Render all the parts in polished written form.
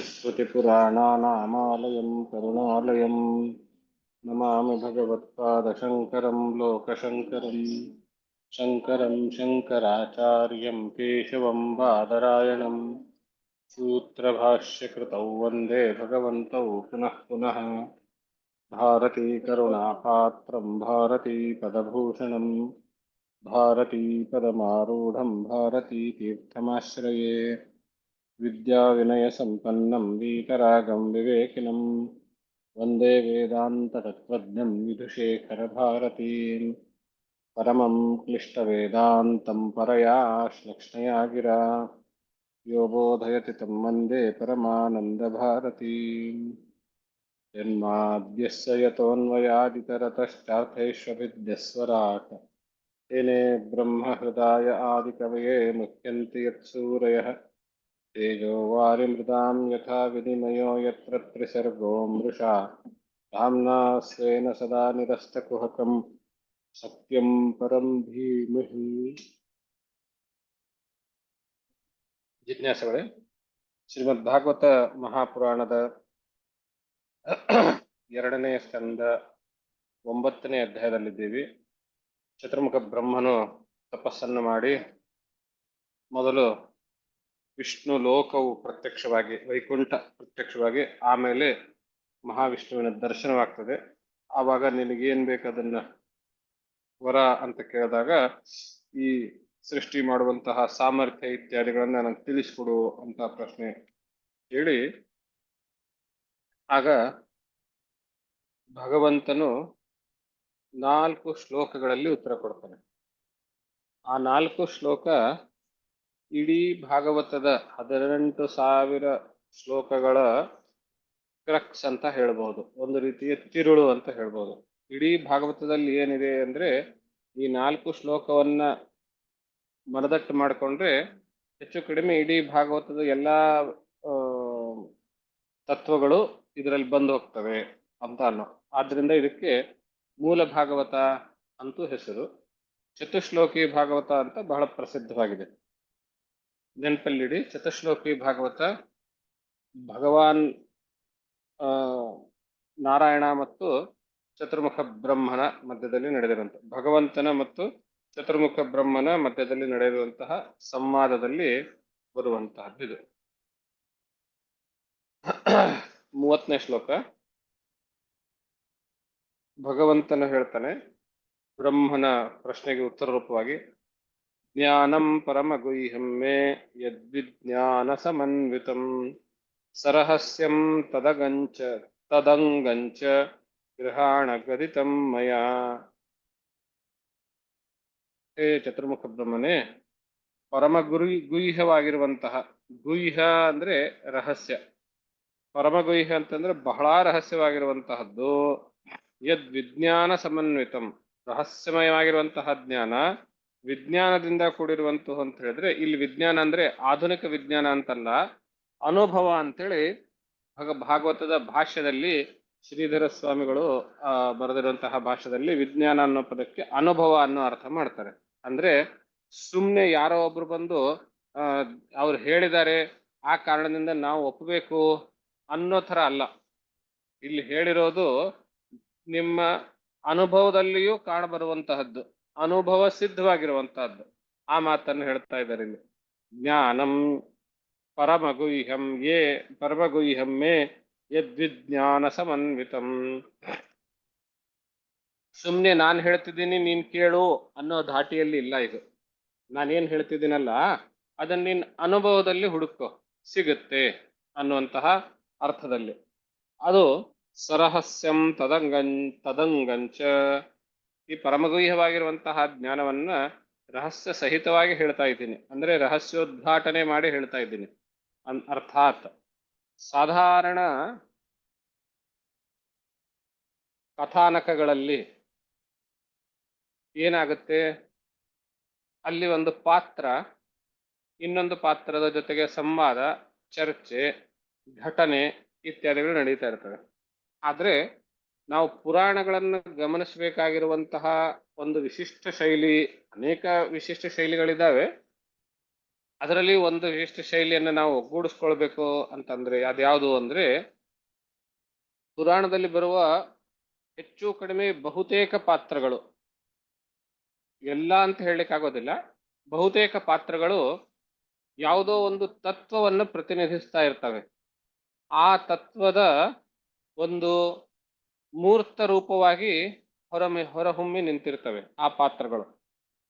श्रुतिपुराणानामालयं करुणालयं नमामि भगवत्पादशङ्करं लोकशङ्करं शङ्करं शङ्कराचार्यं केशवं बादरायणं सूत्रभाष्यकृतौ वन्दे भगवन्तौ पुनः पुनः भारतीकरुणापात्रं भारतीपदभूषणं भारतीपदमारूढं भारतीतीर्थमाश्रये विद्याविनयसम्पन्नं वीतरागं विवेकिनं वन्दे वेदान्ततत्त्वज्ञं विधुशेखरभारतीं परमं क्लिष्टवेदान्तं परया श्लक्ष्णया गिरा यो बोधयति तं वन्दे परमानन्दभारतीम् जन्माद्यस्य यतोऽन्वयादितरतश्चार्थैष्वभिद्यस्वराट् तेने ब्रह्महृदाय आदिकवये मुह्यन्ति यत्सूरयः तेजो वारिमृदां यथा विनिमयो यत्र त्रिसर्गो मृषा धाम्ना स्वेन सदा निरस्तकुहकं सत्यं परं धीमहि. ಜಿಜ್ಞಾಸಗಳೇ, ಶ್ರೀಮದ್ ಭಾಗವತ ಮಹಾಪುರಾಣದ 2ನೇ ಸ್ಕಂದ 9ನೇ ಅಧ್ಯಾಯದಲ್ಲಿದ್ದೀವಿ. ಚತುರ್ಮುಖ ಬ್ರಹ್ಮನು ತಪಸ್ಸನ್ನು ಮಾಡಿ ಮೊದಲು ವಿಷ್ಣು ಲೋಕವು ಪ್ರತ್ಯಕ್ಷವಾಗಿ, ವೈಕುಂಠ ಪ್ರತ್ಯಕ್ಷವಾಗಿ, ಆಮೇಲೆ ಮಹಾವಿಷ್ಣುವಿನ ದರ್ಶನವಾಗ್ತದೆ. ಆವಾಗ ನಿನಗೇನು ಬೇಕು ಅದನ್ನ ವರ ಅಂತ ಕೇಳಿದಾಗ ಈ ಸೃಷ್ಟಿ ಮಾಡುವಂತಹ ಸಾಮರ್ಥ್ಯ ಇತ್ಯಾದಿಗಳನ್ನ ನನಗೆ ತಿಳಿಸ್ಕೊಡು ಅಂತ ಪ್ರಶ್ನೆ ಹೇಳಿ, ಆಗ ಭಗವಂತನು 4 ಶ್ಲೋಕಗಳಲ್ಲಿ ಉತ್ತರ ಕೊಡ್ತಾನೆ. ಆ 4 ಶ್ಲೋಕ ಇಡೀ ಭಾಗವತದ 18,000 ಶ್ಲೋಕಗಳ ಕ್ರಕ್ಸ್ ಅಂತ ಹೇಳ್ಬೋದು, ಒಂದು ರೀತಿಯ ತಿರುಳು ಅಂತ ಹೇಳ್ಬೋದು. ಇಡೀ ಭಾಗವತದಲ್ಲಿ ಏನಿದೆ ಅಂದ್ರೆ ಈ 4 ಶ್ಲೋಕವನ್ನ ಮನದಟ್ಟು ಮಾಡಿಕೊಂಡ್ರೆ ಹೆಚ್ಚು ಕಡಿಮೆ ಇಡೀ ಭಾಗವತದ ಎಲ್ಲಾ ತತ್ವಗಳು ಇದರಲ್ಲಿ ಬಂದು ಹೋಗ್ತವೆ ಅಂತ ಅನ್ನೋ. ಆದ್ರಿಂದ ಇದಕ್ಕೆ ಮೂಲ ಭಾಗವತ ಅಂತೂ ಹೆಸರು. ಚತುಶ್ಲೋಕಿ ಭಾಗವತ ಅಂತ ಬಹಳ ಪ್ರಸಿದ್ಧವಾಗಿದೆ. ನೆನಪಲ್ಲಿಡಿ, ಚತುಶ್ಲೋಕಿ ಭಾಗವತ ಭಗವಾನ್ ನಾರಾಯಣ ಮತ್ತು ಚತುರ್ಮುಖ ಬ್ರಹ್ಮನ ಮಧ್ಯದಲ್ಲಿ ನಡೆದಿರುವಂಥ, ಭಗವಂತನ ಮತ್ತು ಚತುರ್ಮುಖ ಬ್ರಹ್ಮನ ಮಧ್ಯದಲ್ಲಿ ನಡೆದಿರುವಂತಹ ಸಂವಾದದಲ್ಲಿ ಬರುವಂತಹದ್ದು ಇದು. 30ನೇ ಶ್ಲೋಕ. ಭಗವಂತನು ಹೇಳ್ತಾನೆ ಬ್ರಹ್ಮನ ಪ್ರಶ್ನೆಗೆ ಉತ್ತರ ರೂಪವಾಗಿ, ಜ್ಞಾನಂ ಪರಮಗುಹ್ಯಂ ಮೇ ಯದ್ವಿಜ್ಞಾನ ಸಮನ್ವಿತಂ ಸರಹಸ್ಯಂ ತದಂಗಂಚ ಗೃಹಾಣ ಗದಿತಂ ಮಯಾ. ಹೇ ಚತುರ್ಮುಖ ಬ್ರಹ್ಮನೇ, ಗುಹ್ಯವಾಗಿರುವಂತಹ, ಗುಹ್ಯ ಅಂದ್ರೆ ರಹಸ್ಯ, ಪರಮಗುಹ್ಯ ಅಂತಂದ್ರೆ ಬಹಳ ರಹಸ್ಯವಾಗಿರುವಂತಹದ್ದು. ಯದ್ ವಿಜ್ಞಾನ ಸಮನ್ವಿತಂ, ರಹಸ್ಯಮಯವಾಗಿರುವಂತಹ ಜ್ಞಾನ, ವಿಜ್ಞಾನದಿಂದ ಕೂಡಿರುವಂತಹ ಅಂತ ಹೇಳಿದ್ರೆ ಇಲ್ಲಿ ವಿಜ್ಞಾನ ಅಂದ್ರೆ ಆಧುನಿಕ ವಿಜ್ಞಾನ ಅಂತಲ್ಲ, ಅನುಭವ ಅಂತೇಳಿ ಭಾಗವತದ ಭಾಷ್ಯದಲ್ಲಿ ಶ್ರೀಧರ ಸ್ವಾಮಿಗಳು ಬರೆದಿರುವಂತಹ ಭಾಷ್ಯದಲ್ಲಿ ವಿಜ್ಞಾನ ಅನ್ನೋ ಪದಕ್ಕೆ ಅನುಭವ ಅನ್ನೋ ಅರ್ಥ ಮಾಡ್ತಾರೆ. ಅಂದ್ರೆ ಸುಮ್ನೆ ಯಾರೋ ಒಬ್ರು ಬಂದು ಅವ್ರು ಹೇಳಿದ್ದಾರೆ ಆ ಕಾರಣದಿಂದ ನಾವು ಒಪ್ಪಬೇಕು ಅನ್ನೋ ಥರ ಅಲ್ಲ. ಇಲ್ಲಿ ಹೇಳಿರೋದು ನಿಮ್ಮ ಅನುಭವದಲ್ಲಿಯೂ ಕಾಣಬರುವಂತಹದ್ದು, ಅನುಭವ ಸಿದ್ಧವಾಗಿರುವಂತಹದ್ದು. ಆ ಮಾತನ್ನು ಹೇಳ್ತಾ ಇದ್ದಾರೆ ಇಲ್ಲಿ. ಜ್ಞಾನಂ ಪರಮಗುಹ್ಯಂ ಮೇ ಯದ್ವಿಜ್ಞಾನ ಸಮನ್ವಿತಂ. ಸುಮ್ನೆ ನಾನು ಹೇಳ್ತಿದ್ದೀನಿ ನೀನ್ ಕೇಳು ಅನ್ನೋ ಧಾಟಿಯಲ್ಲಿ ಇಲ್ಲ ಇದು. ನಾನೇನ್ ಹೇಳ್ತಿದ್ದೀನಲ್ಲ ಅದನ್ನ ನೀನ್ ಅನುಭವದಲ್ಲಿ ಹುಡುಕೋ, ಸಿಗುತ್ತೆ ಅನ್ನುವಂತಹ ಅರ್ಥದಲ್ಲಿ. ಅದು ಸರಹಸ್ಯಂ ತದಂಗಂಚ, ಈ ಪರಮಗುಹ್ಯವಾಗಿರುವಂತಹ ಜ್ಞಾನವನ್ನ ರಹಸ್ಯ ಸಹಿತವಾಗಿ ಹೇಳ್ತಾ ಇದ್ದೀನಿ, ಅಂದ್ರೆ ರಹಸ್ಯೋದ್ಘಾಟನೆ ಮಾಡಿ ಹೇಳ್ತಾ ಇದ್ದೀನಿ. ಅರ್ಥಾತ್ ಸಾಧಾರಣ ಕಥಾನಕಗಳಲ್ಲಿ ಏನಾಗುತ್ತೆ, ಅಲ್ಲಿ ಒಂದು ಪಾತ್ರ ಇನ್ನೊಂದು ಪಾತ್ರದ ಜೊತೆಗೆ ಸಂವಾದ, ಚರ್ಚೆ, ಘಟನೆ ಇತ್ಯಾದಿಗಳು ನಡೀತಾ ಇರ್ತವೆ. ಆದ್ರೆ ನಾವು ಪುರಾಣಗಳನ್ನು ಗಮನಿಸಬೇಕಾಗಿರುವಂತಹ ಒಂದು ವಿಶಿಷ್ಟ ಶೈಲಿ, ಅನೇಕ ವಿಶಿಷ್ಟ ಶೈಲಿಗಳಿದ್ದಾವೆ, ಅದರಲ್ಲಿ ಒಂದು ವಿಶಿಷ್ಟ ಶೈಲಿಯನ್ನು ನಾವು ಒಗ್ಗೂಡಿಸ್ಕೊಳ್ಬೇಕು ಅಂತಂದ್ರೆ ಅದ್ಯಾವುದು ಅಂದ್ರೆ ಪುರಾಣದಲ್ಲಿ ಬರುವ ಹೆಚ್ಚು ಕಡಿಮೆ ಬಹುತೇಕ ಪಾತ್ರಗಳು, ಎಲ್ಲ ಅಂತ ಹೇಳಲಿಕ್ಕಾಗೋದಿಲ್ಲ, ಬಹುತೇಕ ಪಾತ್ರಗಳು ಯಾವುದೋ ಒಂದು ತತ್ವವನ್ನು ಪ್ರತಿನಿಧಿಸ್ತಾ ಇರ್ತವೆ. ಆ ತತ್ವದ ಒಂದು ಮೂರ್ತ ರೂಪವಾಗಿ ಹೊರಹೊಮ್ಮಿ ನಿಂತಿರ್ತವೆ ಆ ಪಾತ್ರಗಳು.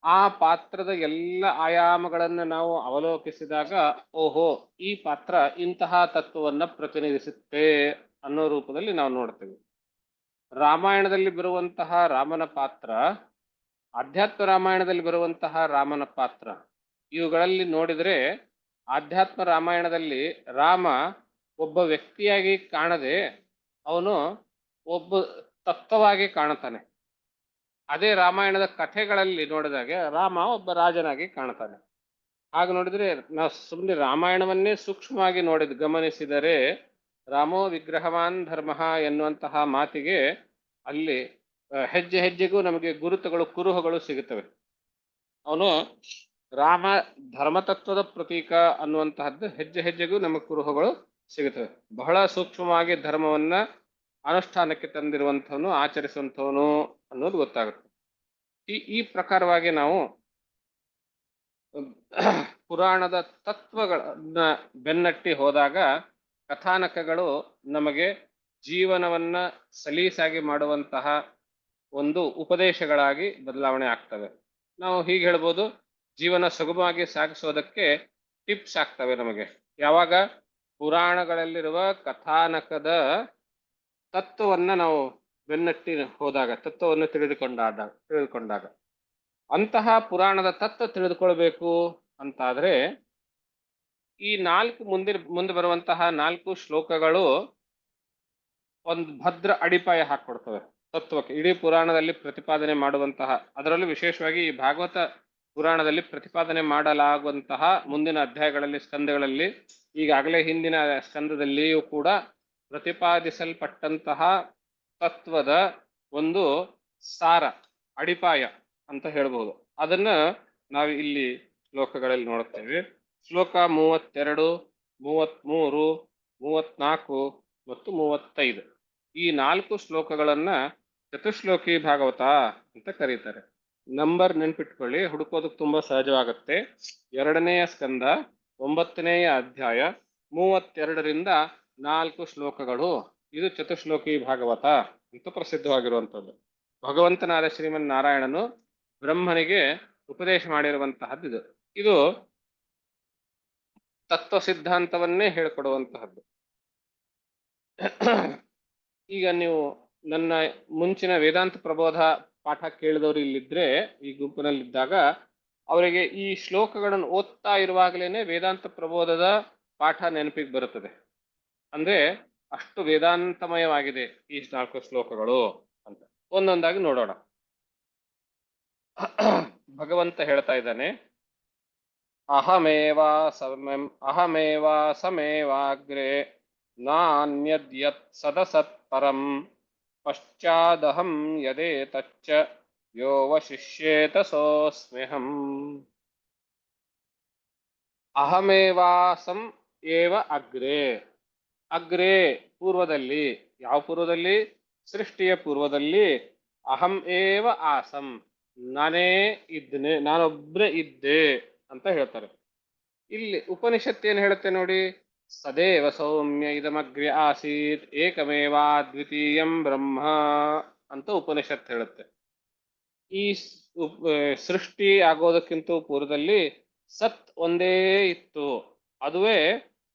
ಆ ಪಾತ್ರದ ಎಲ್ಲ ಆಯಾಮಗಳನ್ನು ನಾವು ಅವಲೋಕಿಸಿದಾಗ ಓಹೋ, ಈ ಪಾತ್ರ ಇಂತಹ ತತ್ವವನ್ನು ಪ್ರತಿನಿಧಿಸುತ್ತೆ ಅನ್ನೋ ರೂಪದಲ್ಲಿ ನಾವು ನೋಡ್ತೇವೆ. ರಾಮಾಯಣದಲ್ಲಿ ಬರುವಂತಹ ರಾಮನ ಪಾತ್ರ, ಆಧ್ಯಾತ್ಮ ರಾಮಾಯಣದಲ್ಲಿ ಬರುವಂತಹ ರಾಮನ ಪಾತ್ರ, ಇವುಗಳಲ್ಲಿ ನೋಡಿದರೆ ಆಧ್ಯಾತ್ಮ ರಾಮಾಯಣದಲ್ಲಿ ರಾಮ ಒಬ್ಬ ವ್ಯಕ್ತಿಯಾಗಿ ಕಾಣದೆ ಅವನು ಒಬ್ಬ ತತ್ವವಾಗಿ ಕಾಣುತ್ತಾನೆ. ಅದೇ ರಾಮಾಯಣದ ಕಥೆಗಳಲ್ಲಿ ನೋಡಿದಾಗ ರಾಮ ಒಬ್ಬ ರಾಜನಾಗಿ ಕಾಣ್ತಾನೆ. ಹಾಗೆ ನೋಡಿದ್ರೆ ನಾವು ಸುಮ್ಮನೆ ರಾಮಾಯಣವನ್ನೇ ಸೂಕ್ಷ್ಮವಾಗಿ ಗಮನಿಸಿದರೆ ರಾಮೋ ವಿಗ್ರಹವಾನ್ ಧರ್ಮ ಎನ್ನುವಂತಹ ಮಾತಿಗೆ ಅಲ್ಲಿ ಹೆಜ್ಜೆ ಹೆಜ್ಜೆಗೂ ನಮಗೆ ಗುರುತುಗಳು, ಕುರುಹುಗಳು ಸಿಗುತ್ತವೆ. ಅವನು ರಾಮ ಧರ್ಮತತ್ವದ ಪ್ರತೀಕ ಅನ್ನುವಂತಹದ್ದು ಹೆಜ್ಜೆ ಹೆಜ್ಜೆಗೂ ನಮಗೆ ಕುರುಹುಗಳು ಸಿಗುತ್ತವೆ. ಬಹಳ ಸೂಕ್ಷ್ಮವಾಗಿ ಧರ್ಮವನ್ನ ಅನುಷ್ಠಾನಕ್ಕೆ ತಂದಿರುವಂಥವನು, ಆಚರಿಸುವಂಥವನು ಅನ್ನೋದು ಗೊತ್ತಾಗುತ್ತೆ. ಈ ಪ್ರಕಾರವಾಗಿ ನಾವು ಪುರಾಣದ ತತ್ವಗಳನ್ನ ಬೆನ್ನಟ್ಟಿ ಹೋದಾಗ ಕಥಾನಕಗಳು ನಮಗೆ ಜೀವನವನ್ನ ಸಲೀಸಾಗಿ ಮಾಡುವಂತಹ ಒಂದು ಉಪದೇಶಗಳಾಗಿ ಬದಲಾವಣೆ ಆಗ್ತವೆ. ನಾವು ಹೀಗೆ ಹೇಳ್ಬೋದು, ಜೀವನ ಸುಗಮವಾಗಿ ಸಾಗಿಸೋದಕ್ಕೆ ಟಿಪ್ಸ್ ಆಗ್ತವೆ ನಮಗೆ. ಯಾವಾಗ ಪುರಾಣಗಳಲ್ಲಿರುವ ಕಥಾನಕದ ತತ್ವವನ್ನ ನಾವು ಬೆನ್ನಟ್ಟಿ ಹೋದಾಗ, ತತ್ವವನ್ನು ತಿಳಿದುಕೊಂಡಾಗ ಅಂತಹ ಪುರಾಣದ ತತ್ವ ತಿಳಿದುಕೊಳ್ಬೇಕು ಅಂತಾದ್ರೆ ಈ ಮುಂದೆ ಬರುವಂತಹ 4 ಶ್ಲೋಕಗಳು ಒಂದು ಭದ್ರ ಅಡಿಪಾಯ ಹಾಕೊಡ್ತವೆ ತತ್ವಕ್ಕೆ. ಇಡೀ ಪುರಾಣದಲ್ಲಿ ಪ್ರತಿಪಾದನೆ ಮಾಡುವಂತಹ, ಅದರಲ್ಲೂ ವಿಶೇಷವಾಗಿ ಈ ಭಾಗವತ ಪುರಾಣದಲ್ಲಿ ಪ್ರತಿಪಾದನೆ ಮಾಡಲಾಗುವಂತಹ ಮುಂದಿನ ಅಧ್ಯಾಯಗಳಲ್ಲಿ, ಸ್ಕಂದಗಳಲ್ಲಿ, ಈಗಾಗಲೇ ಹಿಂದಿನ ಸ್ಕಂದದಲ್ಲಿಯೂ ಕೂಡ ಪ್ರತಿಪಾದಿಸಲ್ಪಟ್ಟಂತಹ ತತ್ವದ ಒಂದು ಸಾರ, ಅಡಿಪಾಯ ಅಂತ ಹೇಳ್ಬೋದು. ಅದನ್ನ ನಾವು ಇಲ್ಲಿ ಶ್ಲೋಕಗಳಲ್ಲಿ ನೋಡುತ್ತೇವೆ. ಶ್ಲೋಕ 32, 33, 34 ಮತ್ತು 35 ಈ 4 ಶ್ಲೋಕಗಳನ್ನ ಚತುಶ್ಲೋಕಿ ಭಾಗವತ ಅಂತ ಕರೀತಾರೆ. ನಂಬರ್ ನೆನ್ಪಿಟ್ಕೊಳ್ಳಿ, ಹುಡುಕೋದಕ್ಕೆ ತುಂಬಾ ಸಹಜವಾಗುತ್ತೆ. 2ನೆಯ ಸ್ಕಂದ 9ನೆಯ ಅಧ್ಯಾಯ 32ರಿಂದ 4 ಶ್ಲೋಕಗಳು. ಇದು ಚತುಶ್ಲೋಕಿ ಭಾಗವತ ಅಂತ ಪ್ರಸಿದ್ಧವಾಗಿರುವಂಥದ್ದು. ಭಗವಂತನಾದ ಶ್ರೀಮನ್ನಾರಾಯಣನು ಬ್ರಹ್ಮನಿಗೆ ಉಪದೇಶ ಮಾಡಿರುವಂತಹದ್ದು ಇದು. ಇದು ತತ್ವ ಸಿದ್ಧಾಂತವನ್ನೇ ಹೇಳಿಕೊಡುವಂತಹದ್ದು. ಈಗ ನೀವು ನನ್ನ ಮುಂಚಿನ ವೇದಾಂತ ಪ್ರಬೋಧ ಪಾಠ ಕೇಳಿದವರು ಇಲ್ಲಿದ್ರೆ, ಈ ಗುಂಪಿನಲ್ಲಿದ್ದಾಗ ಅವರಿಗೆ ಈ ಶ್ಲೋಕಗಳನ್ನು ಓದ್ತಾ ಇರುವಾಗಲೇನೆ ವೇದಾಂತ ಪ್ರಬೋಧದ ಪಾಠ ನೆನಪಿಗೆ ಬರುತ್ತದೆ. ಅಂದ್ರೆ ಅಷ್ಟು ವೇದಾಂತಮಯವಾಗಿದೆ ಈ 4 ಶ್ಲೋಕಗಳು ಅಂತ. ಒಂದೊಂದಾಗಿ ನೋಡೋಣ. ಭಗವಂತ ಹೇಳ್ತಾ ಇದ್ದಾನೆ, ಅಹಮೇವ ಸಮೇವಾಗ್ರೆ ನಾನ್ಯದ್ಯತ್ ಸದಸತ್ ಪರಂ ಪಶ್ಚಾದಹಂ ಯದೇತಚ್ಚ ಯೋ ವಶಿಷ್ಯೇತ ಸೋಸ್ಮ್ಯಹಂ. ಅಹಮೇವಾಸಂ ಏವ ಅಗ್ರೆ. ಅಗ್ರೆ ಪೂರ್ವದಲ್ಲಿ. ಯಾವ ಪೂರ್ವದಲ್ಲಿ? ಸೃಷ್ಟಿಯ ಪೂರ್ವದಲ್ಲಿ. ಅಹಂ ಏವ ಆಸಂ, ನಾನೇ ಇದ್ದೇನೆ, ನಾನೊಬ್ಬನೇ ಇದ್ದೆ ಅಂತ ಹೇಳ್ತಾರೆ. ಇಲ್ಲಿ ಉಪನಿಷತ್ತು ಏನು ಹೇಳುತ್ತೆ ನೋಡಿ, ಸದೇವ ಸೌಮ್ಯ ಇದಮಗ್ರೆ ಆಸೀತ್ ಏಕಮೇವಾ ದ್ವಿತೀಯಂ ಬ್ರಹ್ಮ ಅಂತ ಉಪನಿಷತ್ತು ಹೇಳುತ್ತೆ. ಈ ಸೃಷ್ಟಿ ಆಗೋದಕ್ಕಿಂತ ಪೂರ್ವದಲ್ಲಿ ಸತ್ ಒಂದೇ ಇತ್ತು, ಅದುವೇ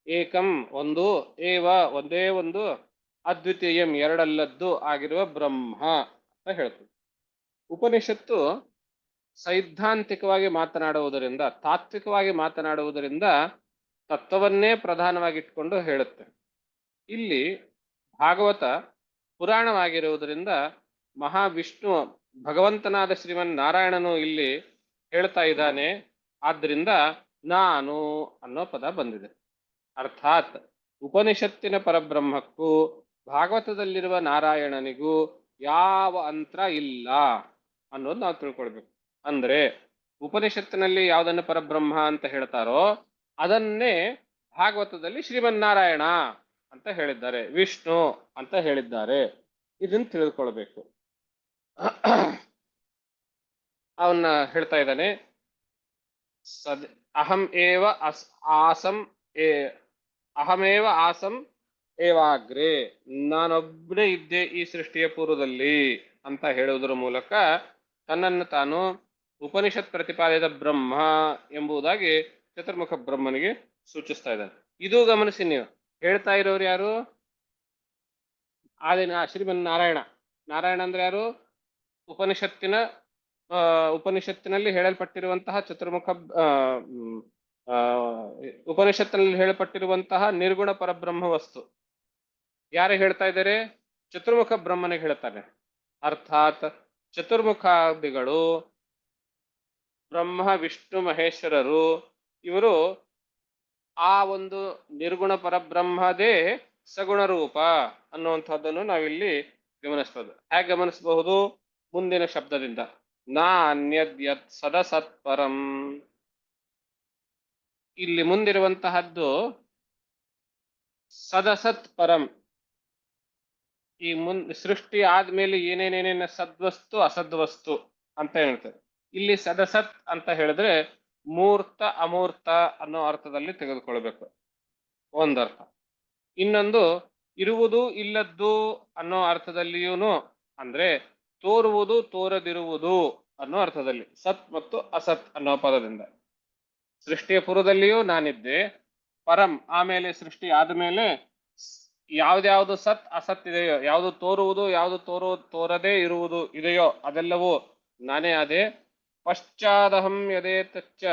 ಏಕಂ ಒಂದು, ಏವ ಒಂದೇ ಒಂದು, ಅದ್ವಿತೀಯಂ ಎರಡಲ್ಲದ್ದು ಆಗಿರುವ ಬ್ರಹ್ಮ ಅಂತ ಹೇಳ್ತದೆ. ಉಪನಿಷತ್ತು ಸೈದ್ಧಾಂತಿಕವಾಗಿ ಮಾತನಾಡುವುದರಿಂದ, ತಾತ್ವಿಕವಾಗಿ ಮಾತನಾಡುವುದರಿಂದ ತತ್ವವನ್ನೇ ಪ್ರಧಾನವಾಗಿಟ್ಕೊಂಡು ಹೇಳುತ್ತೆ. ಇಲ್ಲಿ ಭಾಗವತ ಪುರಾಣವಾಗಿರುವುದರಿಂದ ಮಹಾವಿಷ್ಣು ಭಗವಂತನಾದ ಶ್ರೀಮನ್ನಾರಾಯಣನು ಇಲ್ಲಿ ಹೇಳ್ತಾ ಇದ್ದಾನೆ. ಆದ್ದರಿಂದ ನಾನು ಅನ್ನೋ ಪದ ಬಂದಿದೆ. ಅರ್ಥಾತ್ ಉಪನಿಷತ್ತಿನ ಪರಬ್ರಹ್ಮಕ್ಕೂ ಭಾಗವತದಲ್ಲಿರುವ ನಾರಾಯಣನಿಗೂ ಯಾವ ಅಂತರ ಇಲ್ಲ ಅನ್ನೋದು ನಾವು ತಿಳ್ಕೊಳ್ಬೇಕು. ಅಂದ್ರೆ ಉಪನಿಷತ್ತಿನಲ್ಲಿ ಯಾವುದನ್ನು ಪರಬ್ರಹ್ಮ ಅಂತ ಹೇಳ್ತಾರೋ ಅದನ್ನೇ ಭಾಗವತದಲ್ಲಿ ಶ್ರೀಮನ್ನಾರಾಯಣ ಅಂತ ಹೇಳಿದ್ದಾರೆ, ವಿಷ್ಣು ಅಂತ ಹೇಳಿದ್ದಾರೆ. ಇದನ್ನು ತಿಳಿದುಕೊಳ್ಬೇಕು. ಅವನ್ನ ಹೇಳ್ತಾ ಇದ್ದಾನೆ, ಸದ್ ಅಹಂ ಏವ ಆಸಂ ಏ ಅಹಮೇವ ಆಸಂ ಏವಾಗ್ರೆ, ನಾನೊಬ್ಬನೇ ಇದ್ದೆ ಈ ಸೃಷ್ಟಿಯ ಪೂರ್ವದಲ್ಲಿ ಅಂತ ಹೇಳುವುದರ ಮೂಲಕ ತನ್ನನ್ನು ತಾನು ಉಪನಿಷತ್ ಪ್ರತಿಪಾದಿತ ಬ್ರಹ್ಮ ಎಂಬುದಾಗಿ ಚತುರ್ಮುಖ ಬ್ರಹ್ಮನಿಗೆ ಸೂಚಿಸ್ತಾ ಇದ್ದಾನೆ. ಇದು ಗಮನಿಸಿ, ನೀವು ಹೇಳ್ತಾ ಇರೋರು ಯಾರು? ಆದಿನ ಶ್ರೀಮನ್ನಾರಾಯಣ. ನಾರಾಯಣ ಅಂದ್ರೆ ಯಾರು? ಉಪನಿಷತ್ತಿನಲ್ಲಿ ಹೇಳಲ್ಪಟ್ಟಿರುವಂತಹ ಚತುರ್ಮುಖ ಉಪನಿಷತ್ತಿನಲ್ಲಿ ಹೇಳಲ್ಪಟ್ಟಿರುವಂತಹ ನಿರ್ಗುಣ ಪರಬ್ರಹ್ಮ ವಸ್ತು ಯಾರು ಹೇಳ್ತಾ ಇದ್ದಾರೆ? ಚತುರ್ಮುಖ ಬ್ರಹ್ಮನಿಗೆ ಹೇಳ್ತಾನೆ. ಅರ್ಥಾತ್ ಚತುರ್ಮುಖಾದಿಗಳು ಬ್ರಹ್ಮ ವಿಷ್ಣು ಮಹೇಶ್ವರರು ಇವರು ಆ ಒಂದು ನಿರ್ಗುಣ ಪರಬ್ರಹ್ಮದೇ ಸಗುಣ ರೂಪ ಅನ್ನುವಂಥದ್ದನ್ನು ನಾವಿಲ್ಲಿ ಗಮನಿಸಬಹುದು. ಹೇಗೆ ಗಮನಿಸಬಹುದು? ಮುಂದಿನ ಶಬ್ದದಿಂದ, ನಾನ್ಯದ್ ಸದಸತ್ಪರಂ. ಇಲ್ಲಿ ಮುಂದಿರುವಂತಹದ್ದು ಸದಸತ್ ಪರಂ. ಈ ಸೃಷ್ಟಿ ಆದ್ಮೇಲೆ ಏನೇನೇನೇನ ಸದ್ವಸ್ತು ಅಸದ್ವಸ್ತು ಅಂತ ಹೇಳ್ತಾರೆ. ಇಲ್ಲಿ ಸದಸತ್ ಅಂತ ಹೇಳಿದ್ರೆ ಮೂರ್ತ ಅಮೂರ್ತ ಅನ್ನೋ ಅರ್ಥದಲ್ಲಿ ತೆಗೆದುಕೊಳ್ಬೇಕು, ಒಂದರ್ಥ. ಇನ್ನೊಂದು ಇರುವುದು ಇಲ್ಲದ್ದು ಅನ್ನೋ ಅರ್ಥದಲ್ಲಿಯೂ, ಅಂದ್ರೆ ತೋರುವುದು ತೋರದಿರುವುದು ಅನ್ನೋ ಅರ್ಥದಲ್ಲಿ, ಸತ್ ಮತ್ತು ಅಸತ್ ಅನ್ನೋ ಪದದಿಂದ. ಸೃಷ್ಟಿಯ ಪೂರ್ವದಲ್ಲಿಯೂ ನಾನಿದ್ದೆ, ಪರಂ ಆಮೇಲೆ ಸೃಷ್ಟಿ ಆದ್ಮೇಲೆ ಯಾವ್ದ್ಯಾವ್ದು ಸತ್ ಅಸತ್ ಇದೆಯೋ, ಯಾವುದು ತೋರುವುದು ಯಾವುದು ತೋರದೇ ಇರುವುದು ಇದೆಯೋ ಅದೆಲ್ಲವೂ ನಾನೇ ಆದೆ. ಪಶ್ಚಾದಹಂ ಯದೇ ತಚ್ಚ,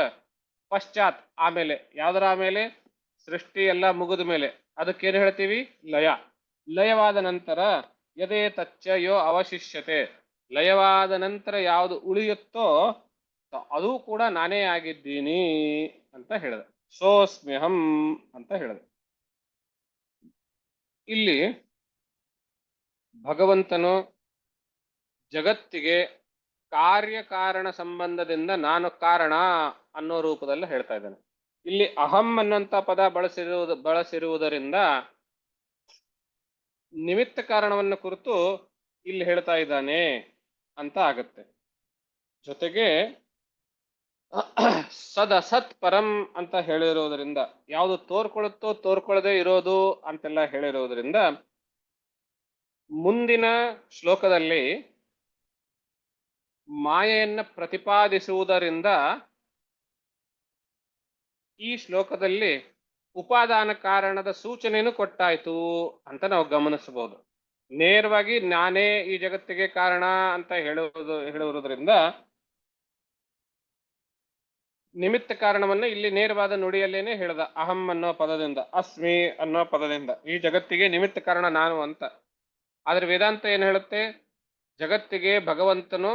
ಪಶ್ಚಾತ್ ಆಮೇಲೆ, ಯಾವ್ದರ ಆಮೇಲೆ? ಸೃಷ್ಟಿ ಎಲ್ಲ ಮುಗಿದ ಮೇಲೆ ಅದಕ್ಕೇನು ಹೇಳ್ತೀವಿ? ಲಯ. ಲಯವಾದ ನಂತರ ಯದೇ ತಚ್ಚ ಯೋ ಅವಶಿಷ್ಯತೆ, ಲಯವಾದ ನಂತರ ಯಾವುದು ಉಳಿಯುತ್ತೋ ಅದು ಕೂಡ ನಾನೇ ಆಗಿದ್ದೀನಿ ಅಂತ ಹೇಳಿದೆ. ಸೋಸ್ಮ್ಯಹಂ ಅಂತ ಹೇಳಿದೆ. ಇಲ್ಲಿ ಭಗವಂತನು ಜಗತ್ತಿಗೆ ಕಾರ್ಯಕಾರಣ ಸಂಬಂಧದಿಂದ ನಾನು ಕಾರಣ ಅನ್ನೋ ರೂಪದಲ್ಲಿ ಹೇಳ್ತಾ ಇದ್ದಾನೆ. ಇಲ್ಲಿ ಅಹಂ ಅನ್ನುವಂಥ ಪದ ಬಳಸಿರುವುದರಿಂದ ನಿಮಿತ್ತ ಕಾರಣವನ್ನು ಕುರಿತು ಇಲ್ಲಿ ಹೇಳ್ತಾ ಇದ್ದಾನೆ ಅಂತ ಆಗತ್ತೆ. ಜೊತೆಗೆ ಸದಸತ್ ಪರಂ ಅಂತ ಹೇಳಿರುವುದರಿಂದ, ಯಾವುದು ತೋರ್ಕೊಳ್ಳುತ್ತೋ ತೋರ್ಕೊಳ್ಳದೆ ಇರೋದು ಅಂತೆಲ್ಲ ಹೇಳಿರುವುದರಿಂದ, ಮುಂದಿನ ಶ್ಲೋಕದಲ್ಲಿ ಮಾಯೆಯನ್ನ ಪ್ರತಿಪಾದಿಸುವುದರಿಂದ ಈ ಶ್ಲೋಕದಲ್ಲಿ ಉಪಾದಾನ ಕಾರಣದ ಸೂಚನೆಯನ್ನು ಕೊಟ್ಟಾಯ್ತು ಅಂತ ನಾವು ಗಮನಿಸಬಹುದು. ನೇರವಾಗಿ ನಾನೇ ಈ ಜಗತ್ತಿಗೆ ಕಾರಣ ಅಂತ ಹೇಳುವುದರಿಂದ ನಿಮಿತ್ತ ಕಾರಣವನ್ನ ಇಲ್ಲಿ ನೇರವಾದ ನುಡಿಯಲ್ಲೇನೆ ಹೇಳ್ದ. ಅಹಂ ಅನ್ನೋ ಪದದಿಂದ, ಅಸ್ಮಿ ಅನ್ನೋ ಪದದಿಂದ ಈ ಜಗತ್ತಿಗೆ ನಿಮಿತ್ತ ಕಾರಣ ನಾನು ಅಂತ. ಆದ್ರೆ ವೇದಾಂತ ಏನ್ ಹೇಳುತ್ತೆ? ಜಗತ್ತಿಗೆ ಭಗವಂತನು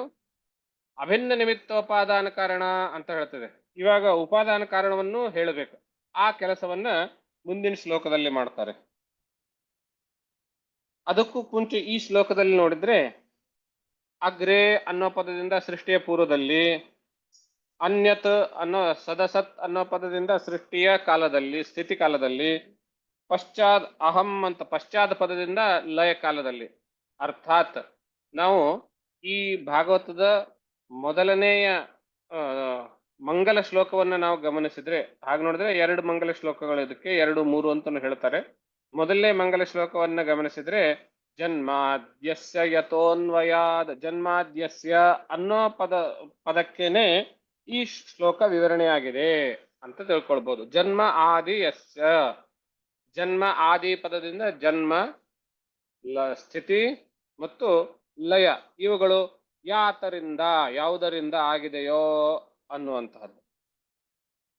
ಅಭಿನ್ನ ನಿಮಿತ್ತೋಪಾದಾನ ಕಾರಣ ಅಂತ ಹೇಳ್ತದೆ. ಇವಾಗ ಉಪಾದಾನ ಕಾರಣವನ್ನು ಹೇಳಬೇಕು. ಆ ಕೆಲಸವನ್ನ ಮುಂದಿನ ಶ್ಲೋಕದಲ್ಲಿ ಮಾಡ್ತಾರೆ. ಅದಕ್ಕೂ ಮುಂಚೆ ಈ ಶ್ಲೋಕದಲ್ಲಿ ನೋಡಿದ್ರೆ, ಅಗ್ರೆ ಅನ್ನೋ ಪದದಿಂದ ಸೃಷ್ಟಿಯ ಪೂರ್ವದಲ್ಲಿ, ಅನ್ಯತ್ ಅನ್ನೋ ಸದಸತ್ ಅನ್ನೋ ಪದದಿಂದ ಸೃಷ್ಟಿಯ ಕಾಲದಲ್ಲಿ, ಸ್ಥಿತಿ ಕಾಲದಲ್ಲಿ, ಪಶ್ಚಾತ್ ಅಹಂ ಅಂತ ಪಶ್ಚಾತ್ ಪದದಿಂದ ಲಯ ಕಾಲದಲ್ಲಿ. ಅರ್ಥಾತ್ ನಾವು ಈ ಭಾಗವತದ ಮೊದಲನೆಯ ಮಂಗಲ ಶ್ಲೋಕವನ್ನ ನಾವು ಗಮನಿಸಿದ್ರೆ, ಹಾಗೆ ನೋಡಿದ್ರೆ 2 ಮಂಗಲ ಶ್ಲೋಕಗಳು, ಇದಕ್ಕೆ 2, 3 ಅಂತ ಹೇಳ್ತಾರೆ. ಮೊದಲನೇ ಮಂಗಲ ಶ್ಲೋಕವನ್ನ ಗಮನಿಸಿದ್ರೆ, ಜನ್ಮಾದ್ಯಸ್ಯ ಯತೋನ್ವಯಾದ್, ಜನ್ಮಾದ್ಯಸ್ಯ ಅನ್ನೋ ಪದಕ್ಕೇನೆ ಈ ಶ್ಲೋಕ ವಿವರಣೆಯಾಗಿದೆ ಅಂತ ತಿಳ್ಕೊಳ್ಬಹುದು. ಜನ್ಮ ಆದಿ ಯಸ್ಯ, ಜನ್ಮ ಆದಿ ಪದದಿಂದ ಜನ್ಮ, ಸ್ಥಿತಿ ಮತ್ತು ಲಯ ಇವುಗಳು ಯಾತರಿಂದ ಯಾವುದರಿಂದ ಆಗಿದೆಯೋ ಅನ್ನುವಂತಹದ್ದು.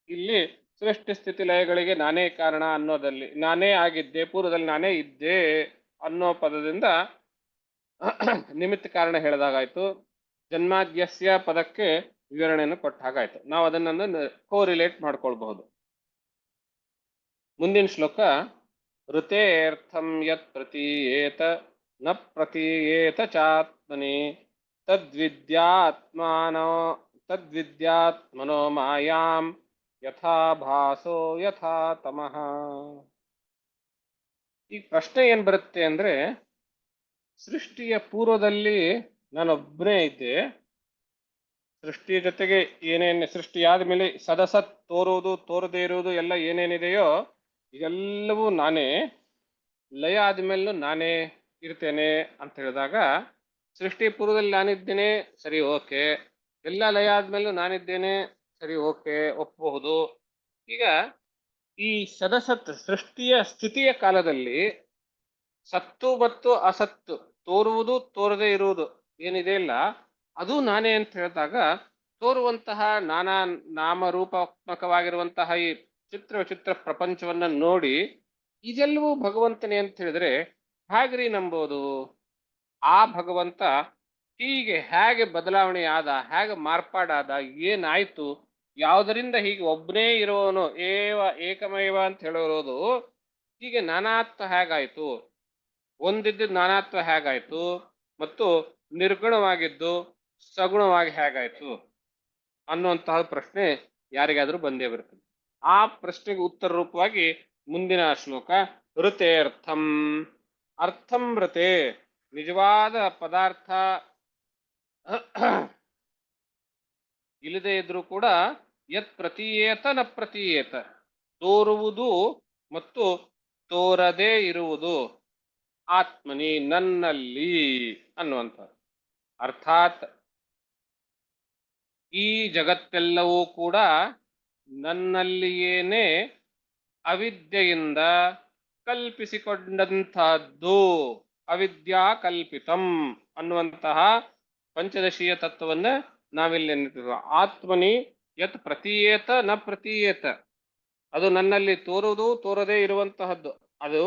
ಇಲ್ಲಿ ಸೃಷ್ಟಿ ಸ್ಥಿತಿ ಲಯಗಳಿಗೆ ನಾನೇ ಕಾರಣ ಅನ್ನೋದಲ್ಲಿ, ನಾನೇ ಆಗಿದ್ದೆ, ಪೂರ್ವದಲ್ಲಿ ನಾನೇ ಇದ್ದೆ ಅನ್ನೋ ಪದದಿಂದ ನಿಮಿತ್ತ ಕಾರಣ ಹೇಳಿದಾಗಾಯ್ತು. ಜನ್ಮಾದ್ಯಸ್ಯ ಪದಕ್ಕೆ ವಿವರಣೆಯನ್ನು ಕೊಟ್ಟ ಹಾಗಾಯ್ತು. ನಾವು ಅದನ್ನೊಂದು ಕೋರಿಲೇಟ್ ಮಾಡ್ಕೊಳ್ಬಹುದು. ಮುಂದಿನ ಶ್ಲೋಕ, ಋತೇರ್ಥಂ ಯತ್ ಪ್ರತೀಯೇತ ನ ಪ್ರತೀಯೇತ ಚಾತ್ಮನಿ ತದ್ವಿದ್ಯಾತ್ಮಾನೋ ತದ್ವಿದ್ಯಾತ್ಮನೋ ಮಾಯಾಂ ಯಥಾ ಭಾಸೋ ಯಥಾ ತಮಃ. ಈ ಪ್ರಶ್ನೆ ಏನ್ ಬರುತ್ತೆ ಅಂದ್ರೆ, ಸೃಷ್ಟಿಯ ಪೂರ್ವದಲ್ಲಿ ನಾನೊಬ್ಬನೇ ಇದ್ದೆ, ಸೃಷ್ಟಿಯ ಜೊತೆಗೆ ಏನೇನು ಸೃಷ್ಟಿಯಾದ ಮೇಲೆ ಸದಸತ್ ತೋರುವುದು ತೋರದೇ ಇರುವುದು ಎಲ್ಲ ಏನೇನಿದೆಯೋ ಇದೆಲ್ಲವೂ ನಾನೇ, ಲಯ ಆದ್ಮೇಲೂ ನಾನೇ ಇರ್ತೇನೆ ಅಂತ ಹೇಳಿದಾಗ, ಸೃಷ್ಟಿ ಪೂರ್ವದಲ್ಲಿ ನಾನಿದ್ದೇನೆ, ಸರಿ ಓಕೆ, ಎಲ್ಲ ಲಯ ಆದ್ಮೇಲೂ ನಾನಿದ್ದೇನೆ, ಸರಿ ಓಕೆ, ಒಪ್ಪಬಹುದು. ಈಗ ಈ ಸದಸತ್ ಸೃಷ್ಟಿಯ ಸ್ಥಿತಿಯ ಕಾಲದಲ್ಲಿ ಸತ್ತು ಮತ್ತು ಅಸತ್ತು, ತೋರುವುದು ತೋರದೇ ಇರುವುದು ಏನಿದೆ ಇಲ್ಲ ಅದು ನಾನೇ ಅಂತ ಹೇಳಿದಾಗ, ತೋರುವಂತಹ ನಾನಾ ನಾಮರೂಪಾತ್ಮಕವಾಗಿರುವಂತಹ ಈ ಚಿತ್ರ ವಿಚಿತ್ರ ಪ್ರಪಂಚವನ್ನ ನೋಡಿ ಇದೆಲ್ಲವೂ ಭಗವಂತನೇ ಅಂತ ಹೇಳಿದ್ರೆ ಹೇಗ್ರಿ ನಂಬೋದು? ಆ ಭಗವಂತ ಹೀಗೆ ಹೇಗೆ ಬದಲಾವಣೆ ಆದ, ಹೇಗೆ ಮಾರ್ಪಾಡಾದ, ಏನಾಯ್ತು, ಯಾವುದರಿಂದ ಹೀಗೆ ಒಬ್ಬನೇ ಇರೋನು ಏವ ಏಕಮೇವ ಅಂತ ಹೇಳಿರೋದು ಹೀಗೆ ನಾನಾತ್ವ ಹೇಗಾಯ್ತು, ಒಂದಿದ್ದು ನಾನಾತ್ವ ಹೇಗಾಯ್ತು, ಮತ್ತು ನಿರ್ಗುಣವಾಗಿದ್ದು ಸಗುಣವಾಗಿ ಹೇಗಾಯ್ತು ಅನ್ನುವಂತಹ ಪ್ರಶ್ನೆ ಯಾರಿಗಾದ್ರೂ ಬಂದೇ ಬರ್ತದೆ. ಆ ಪ್ರಶ್ನೆಗೆ ಉತ್ತರ ರೂಪವಾಗಿ ಮುಂದಿನ ಶ್ಲೋಕ, ಋತೇರ್ಥಂ ಅರ್ಥಂ ಋತೆ, ನಿಜವಾದ ಪದಾರ್ಥ ಇಲ್ಲದೆ ಇದ್ರೂ ಕೂಡ ಯತ್ ಪ್ರತೀಯೇತ ನ ಪ್ರತೀಯೇತ, ತೋರುವುದು ಮತ್ತು ತೋರದೇ ಇರುವುದು ಆತ್ಮನಿ ನನ್ನಲ್ಲಿ ಅನ್ನುವಂಥ. ಅರ್ಥಾತ್ ಈ ಜಗತ್ತೆಲ್ಲವೂ ಕೂಡ ನನ್ನಲ್ಲಿಯೇನೆ ಅವಿದ್ಯೆಯಿಂದ ಕಲ್ಪಿಸಿಕೊಂಡಂತಹದ್ದು, ಅವಿದ್ಯಾ ಕಲ್ಪಿತಂ ಅನ್ನುವಂತಹ ಪಂಚದಶೀಯ ತತ್ವವನ್ನ ನಾವಿಲ್ಲಿ ನೆನಪಿರುವ. ಆತ್ಮನಿ ಯತ್ ಪ್ರತೀಯೇತ ನ ಪ್ರತೀಯೇತ, ಅದು ನನ್ನಲ್ಲಿ ತೋರುವುದು ತೋರದೇ ಇರುವಂತಹದ್ದು, ಅದು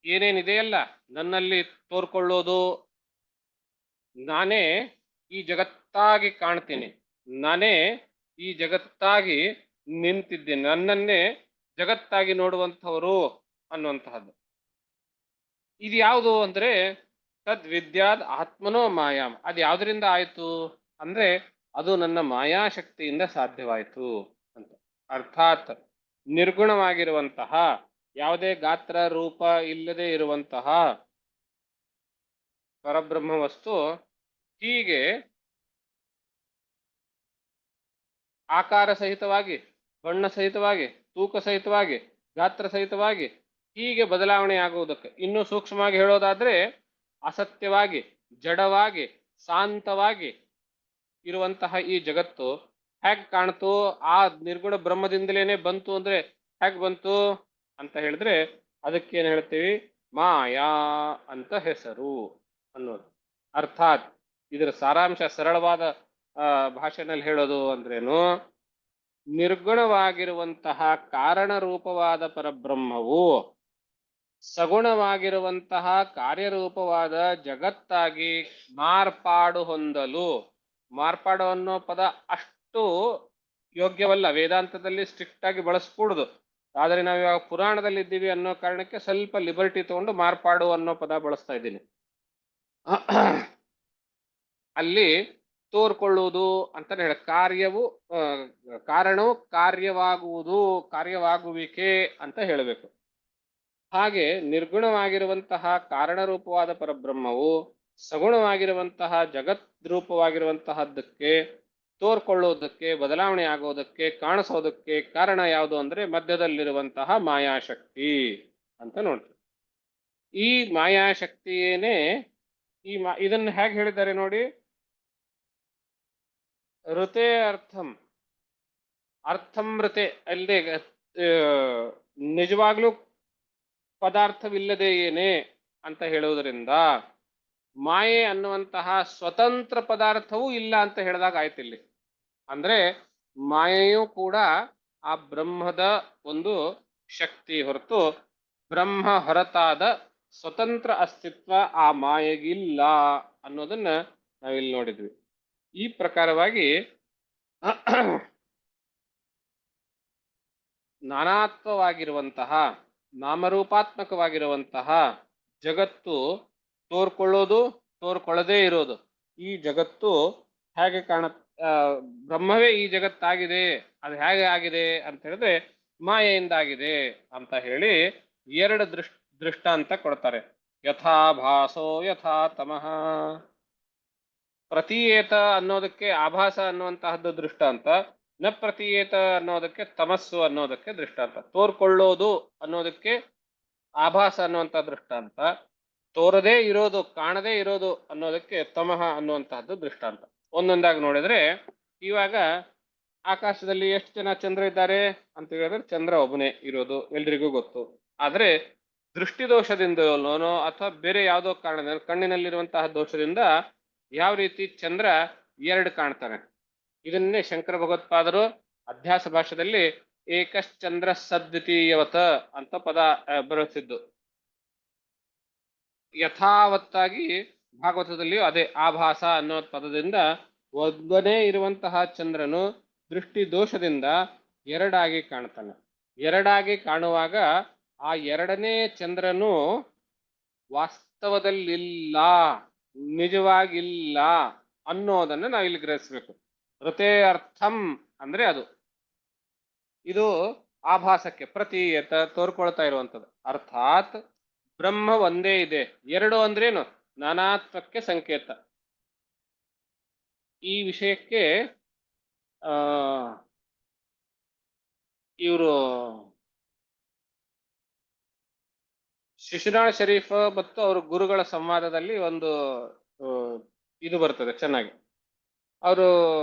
ಏನೇನಿದೆಯಲ್ಲ ನನ್ನಲ್ಲಿ ತೋರ್ಕೊಳ್ಳೋದು, ನಾನೇ ಈ ಜಗತ್ತಾಗಿ ಕಾಣ್ತೀನಿ, ನಾನೇ ಈ ಜಗತ್ತಾಗಿ ನಿಂತಿದ್ದೇನೆ, ನನ್ನನ್ನೇ ಜಗತ್ತಾಗಿ ನೋಡುವಂಥವರು ಅನ್ನುವಂತಹದ್ದು. ಇದು ಯಾವುದು ಅಂದ್ರೆ ತದ್ವಿದ್ಯಾದ್ ಆತ್ಮನೋ ಮಾಯಾಮ್, ಅದು ಯಾವುದರಿಂದ ಆಯ್ತು ಅಂದ್ರೆ ಅದು ನನ್ನ ಮಾಯಾಶಕ್ತಿಯಿಂದ ಸಾಧ್ಯವಾಯಿತು ಅಂತ. ಅರ್ಥಾತ್ ನಿರ್ಗುಣವಾಗಿರುವಂತಹ, ಯಾವುದೇ ಗಾತ್ರ ರೂಪ ಇಲ್ಲದೆ ಇರುವಂತಹ ಪರಬ್ರಹ್ಮ ವಸ್ತು ಹೀಗೆ ಆಕಾರ ಸಹಿತವಾಗಿ, ಬಣ್ಣ ಸಹಿತವಾಗಿ, ತೂಕ ಸಹಿತವಾಗಿ, ಗಾತ್ರ ಸಹಿತವಾಗಿ ಹೀಗೆ ಬದಲಾವಣೆ ಆಗುವುದಕ್ಕೆ, ಇನ್ನೂ ಸೂಕ್ಷ್ಮವಾಗಿ ಹೇಳೋದಾದ್ರೆ ಅಸತ್ಯವಾಗಿ, ಜಡವಾಗಿ, ಶಾಂತವಾಗಿ ಇರುವಂತಹ ಈ ಜಗತ್ತು ಹೇಗೆ ಕಾಣ್ತು, ಆ ನಿರ್ಗುಣ ಬ್ರಹ್ಮದಿಂದಲೇನೆ ಬಂತು ಅಂದ್ರೆ ಹೇಗೆ ಬಂತು ಅಂತ ಹೇಳಿದ್ರೆ ಅದಕ್ಕೇನು ಹೇಳ್ತೀವಿ, ಮಾಯಾ ಅಂತ ಹೆಸರು ಅನ್ನೋದು. ಅರ್ಥಾತ್ ಇದರ ಸಾರಾಂಶ ಸರಳವಾದ ಭಾಷೆನಲ್ಲಿ ಹೇಳೋದು ಅಂದ್ರೇನು, ನಿರ್ಗುಣವಾಗಿರುವಂತಹ ಕಾರಣ ರೂಪವಾದ ಪರಬ್ರಹ್ಮವು ಸಗುಣವಾಗಿರುವಂತಹ ಕಾರ್ಯರೂಪವಾದ ಜಗತ್ತಾಗಿ ಮಾರ್ಪಾಡು ಹೊಂದಲು, ಮಾರ್ಪಾಡು ಅನ್ನೋ ಪದ ಅಷ್ಟು ಯೋಗ್ಯವಲ್ಲ, ವೇದಾಂತದಲ್ಲಿ ಸ್ಟ್ರಿಕ್ಟ್ ಆಗಿ ಬಳಸ್ಕೂಡುದು, ಆದರೆ ನಾವು ಇವಾಗ ಪುರಾಣದಲ್ಲಿ ಇದ್ದೀವಿ ಅನ್ನೋ ಕಾರಣಕ್ಕೆ ಸ್ವಲ್ಪ ಲಿಬರ್ಟಿ ತಗೊಂಡು ಮಾರ್ಪಾಡು ಅನ್ನೋ ಪದ ಬಳಸ್ತಾ ಇದ್ದೀನಿ. ಅಲ್ಲಿ ತೋರ್ಕೊಳ್ಳುವುದು ಅಂತ ಹೇಳ, ಕಾರ್ಯವು ಕಾರಣವು ಕಾರ್ಯವಾಗುವುದು, ಕಾರ್ಯವಾಗುವಿಕೆ ಅಂತ ಹೇಳಬೇಕು. ಹಾಗೆ ನಿರ್ಗುಣವಾಗಿರುವಂತಹ ಕಾರಣರೂಪವಾದ ಪರಬ್ರಹ್ಮವು ಸಗುಣವಾಗಿರುವಂತಹ ಜಗತ್ ರೂಪವಾಗಿರುವಂತಹದ್ದಕ್ಕೆ ತೋರ್ಕೊಳ್ಳೋದಕ್ಕೆ, ಬದಲಾವಣೆ ಆಗೋದಕ್ಕೆ, ಕಾಣಿಸೋದಕ್ಕೆ ಕಾರಣ ಯಾವುದು ಅಂದ್ರೆ ಮಧ್ಯದಲ್ಲಿರುವಂತಹ ಮಾಯಾಶಕ್ತಿ ಅಂತ ನೋಡ್ತೀವಿ. ಈ ಮಾಯಾಶಕ್ತಿಯೇನೆ ಇದನ್ನು ಹೇಗೆ ಹೇಳಿದ್ದಾರೆ ನೋಡಿ, ಋತೆ ಅರ್ಥಂ, ಅರ್ಥಂ ಋತೆ ಅಲ್ಲದೆ ನಿಜವಾಗ್ಲೂ ಪದಾರ್ಥವಿಲ್ಲದೆ ಏನೇ ಅಂತ ಹೇಳುವುದರಿಂದ ಮಾಯೆ ಅನ್ನುವಂತಹ ಸ್ವತಂತ್ರ ಪದಾರ್ಥವೂ ಇಲ್ಲ ಅಂತ ಹೇಳಿದಾಗ ಆಯ್ತಿಲ್ಲಿ. ಅಂದ್ರೆ ಮಾಯೆಯೂ ಕೂಡ ಆ ಬ್ರಹ್ಮದ ಒಂದು ಶಕ್ತಿ ಹೊರತು ಬ್ರಹ್ಮ ಹೊರತಾದ ಸ್ವತಂತ್ರ ಅಸ್ತಿತ್ವ ಆ ಮಾಯೆಗಿಲ್ಲ ಅನ್ನೋದನ್ನ ನಾವಿಲ್ಲಿ ನೋಡಿದ್ವಿ. ಈ ಪ್ರಕಾರವಾಗಿ ನಾನಾತ್ವವಾಗಿರುವಂತಹ ನಾಮರೂಪಾತ್ಮಕವಾಗಿರುವಂತಹ ಜಗತ್ತು ತೋರ್ಕೊಳ್ಳೋದು ತೋರ್ಕೊಳ್ಳದೇ ಇರೋದು, ಈ ಜಗತ್ತು ಹೇಗೆ ಆ, ಬ್ರಹ್ಮವೇ ಈ ಜಗತ್ತಾಗಿದೆ, ಅದು ಹೇಗೆ ಆಗಿದೆ ಅಂತ ಹೇಳಿದ್ರೆ ಮಾಯೆಯಿಂದ ಆಗಿದೆ ಅಂತ ಹೇಳಿ ಎರಡು ದೃಷ್ಟಾಂತ ಕೊಡ್ತಾರೆ. ಯಥಾ ಭಾಸೋ ಯಥಾ ತಮಃ. ಪ್ರತೀಯೇತ ಅನ್ನೋದಕ್ಕೆ ಆಭಾಸ ಅನ್ನುವಂತಹದ್ದು ದೃಷ್ಟಾಂತ, ನ ಪ್ರತೀಯೇತ ಅನ್ನೋದಕ್ಕೆ ತಮಸ್ಸು ಅನ್ನೋದಕ್ಕೆ ದೃಷ್ಟಾಂತ. ತೋರ್ಕೊಳ್ಳೋದು ಅನ್ನೋದಕ್ಕೆ ಆಭಾಸ ಅನ್ನುವಂಥ ದೃಷ್ಟಾಂತ, ತೋರದೇ ಇರೋದು ಕಾಣದೇ ಇರೋದು ಅನ್ನೋದಕ್ಕೆ ತಮಃ ಅನ್ನುವಂತಹದ್ದು ದೃಷ್ಟಾಂತ. ಒಂದೊಂದಾಗಿ ನೋಡಿದ್ರೆ, ಇವಾಗ ಆಕಾಶದಲ್ಲಿ ಎಷ್ಟು ಜನ ಚಂದ್ರ ಇದ್ದಾರೆ ಅಂತ ಹೇಳಿದ್ರೆ ಚಂದ್ರ ಒಬ್ಬನೇ ಇರೋದು ಎಲ್ರಿಗೂ ಗೊತ್ತು. ಆದ್ರೆ ದೃಷ್ಟಿ ದೋಷದಿಂದಲೋ ಅಥವಾ ಬೇರೆ ಯಾವುದೋ ಕಾರಣದಿಂದ ಕಣ್ಣಿನಲ್ಲಿರುವಂತಹ ದೋಷದಿಂದ ಯಾವ ರೀತಿ ಚಂದ್ರ ಎರಡು ಕಾಣ್ತಾನೆ, ಇದನ್ನೇ ಶಂಕರ ಭಗವತ್ಪಾದರು ಅಧ್ಯಾಸ ಭಾಷೆಯಲ್ಲಿ ಏಕಶ್ಚಂದ್ರ ಸದ್ವಿತೀಯವತ ಅಂತ ಪದ ಬರುತ್ತಿದ್ದು. ಯಥಾವತ್ತಾಗಿ ಭಾಗವತದಲ್ಲಿಯೂ ಅದೇ ಆಭಾಸ ಅನ್ನೋ ಪದದಿಂದ ಒಬ್ಬನೇ ಇರುವಂತಹ ಚಂದ್ರನು ದೃಷ್ಟಿ ದೋಷದಿಂದ ಎರಡಾಗಿ ಕಾಣ್ತಾನೆ. ಎರಡಾಗಿ ಕಾಣುವಾಗ ಆ ಎರಡನೇ ಚಂದ್ರನು ವಾಸ್ತವದಲ್ಲಿಲ್ಲ, ನಿಜವಾಗಿಲ್ಲ ಅನ್ನೋದನ್ನು ನಾವು ಇಲ್ಲಿ ಗ್ರಹಿಸ್ಬೇಕು. ಋತೇ ಅರ್ಥಂ ಅಂದ್ರೆ ಅದು, ಇದು ಆಭಾಸಕ್ಕೆ ಪ್ರತೀಯತ ತೋರ್ಕೊಳ್ತಾ ಇರುವಂಥದ್ದು. ಅರ್ಥಾತ್ ಬ್ರಹ್ಮ ಒಂದೇ ಇದೆ, ಎರಡು ಅಂದ್ರೇನು? ನಾನಾತ್ವಕ್ಕೆ ಸಂಕೇತ. ಈ ವಿಷಯಕ್ಕೆ ಇವರು ಶಿಶುನಾಳ್ ಶರೀಫ್ ಮತ್ತು ಅವ್ರ ಗುರುಗಳ ಸಂವಾದದಲ್ಲಿ ಒಂದು ಇದು ಬರ್ತದೆ ಚೆನ್ನಾಗಿ. ಅವರು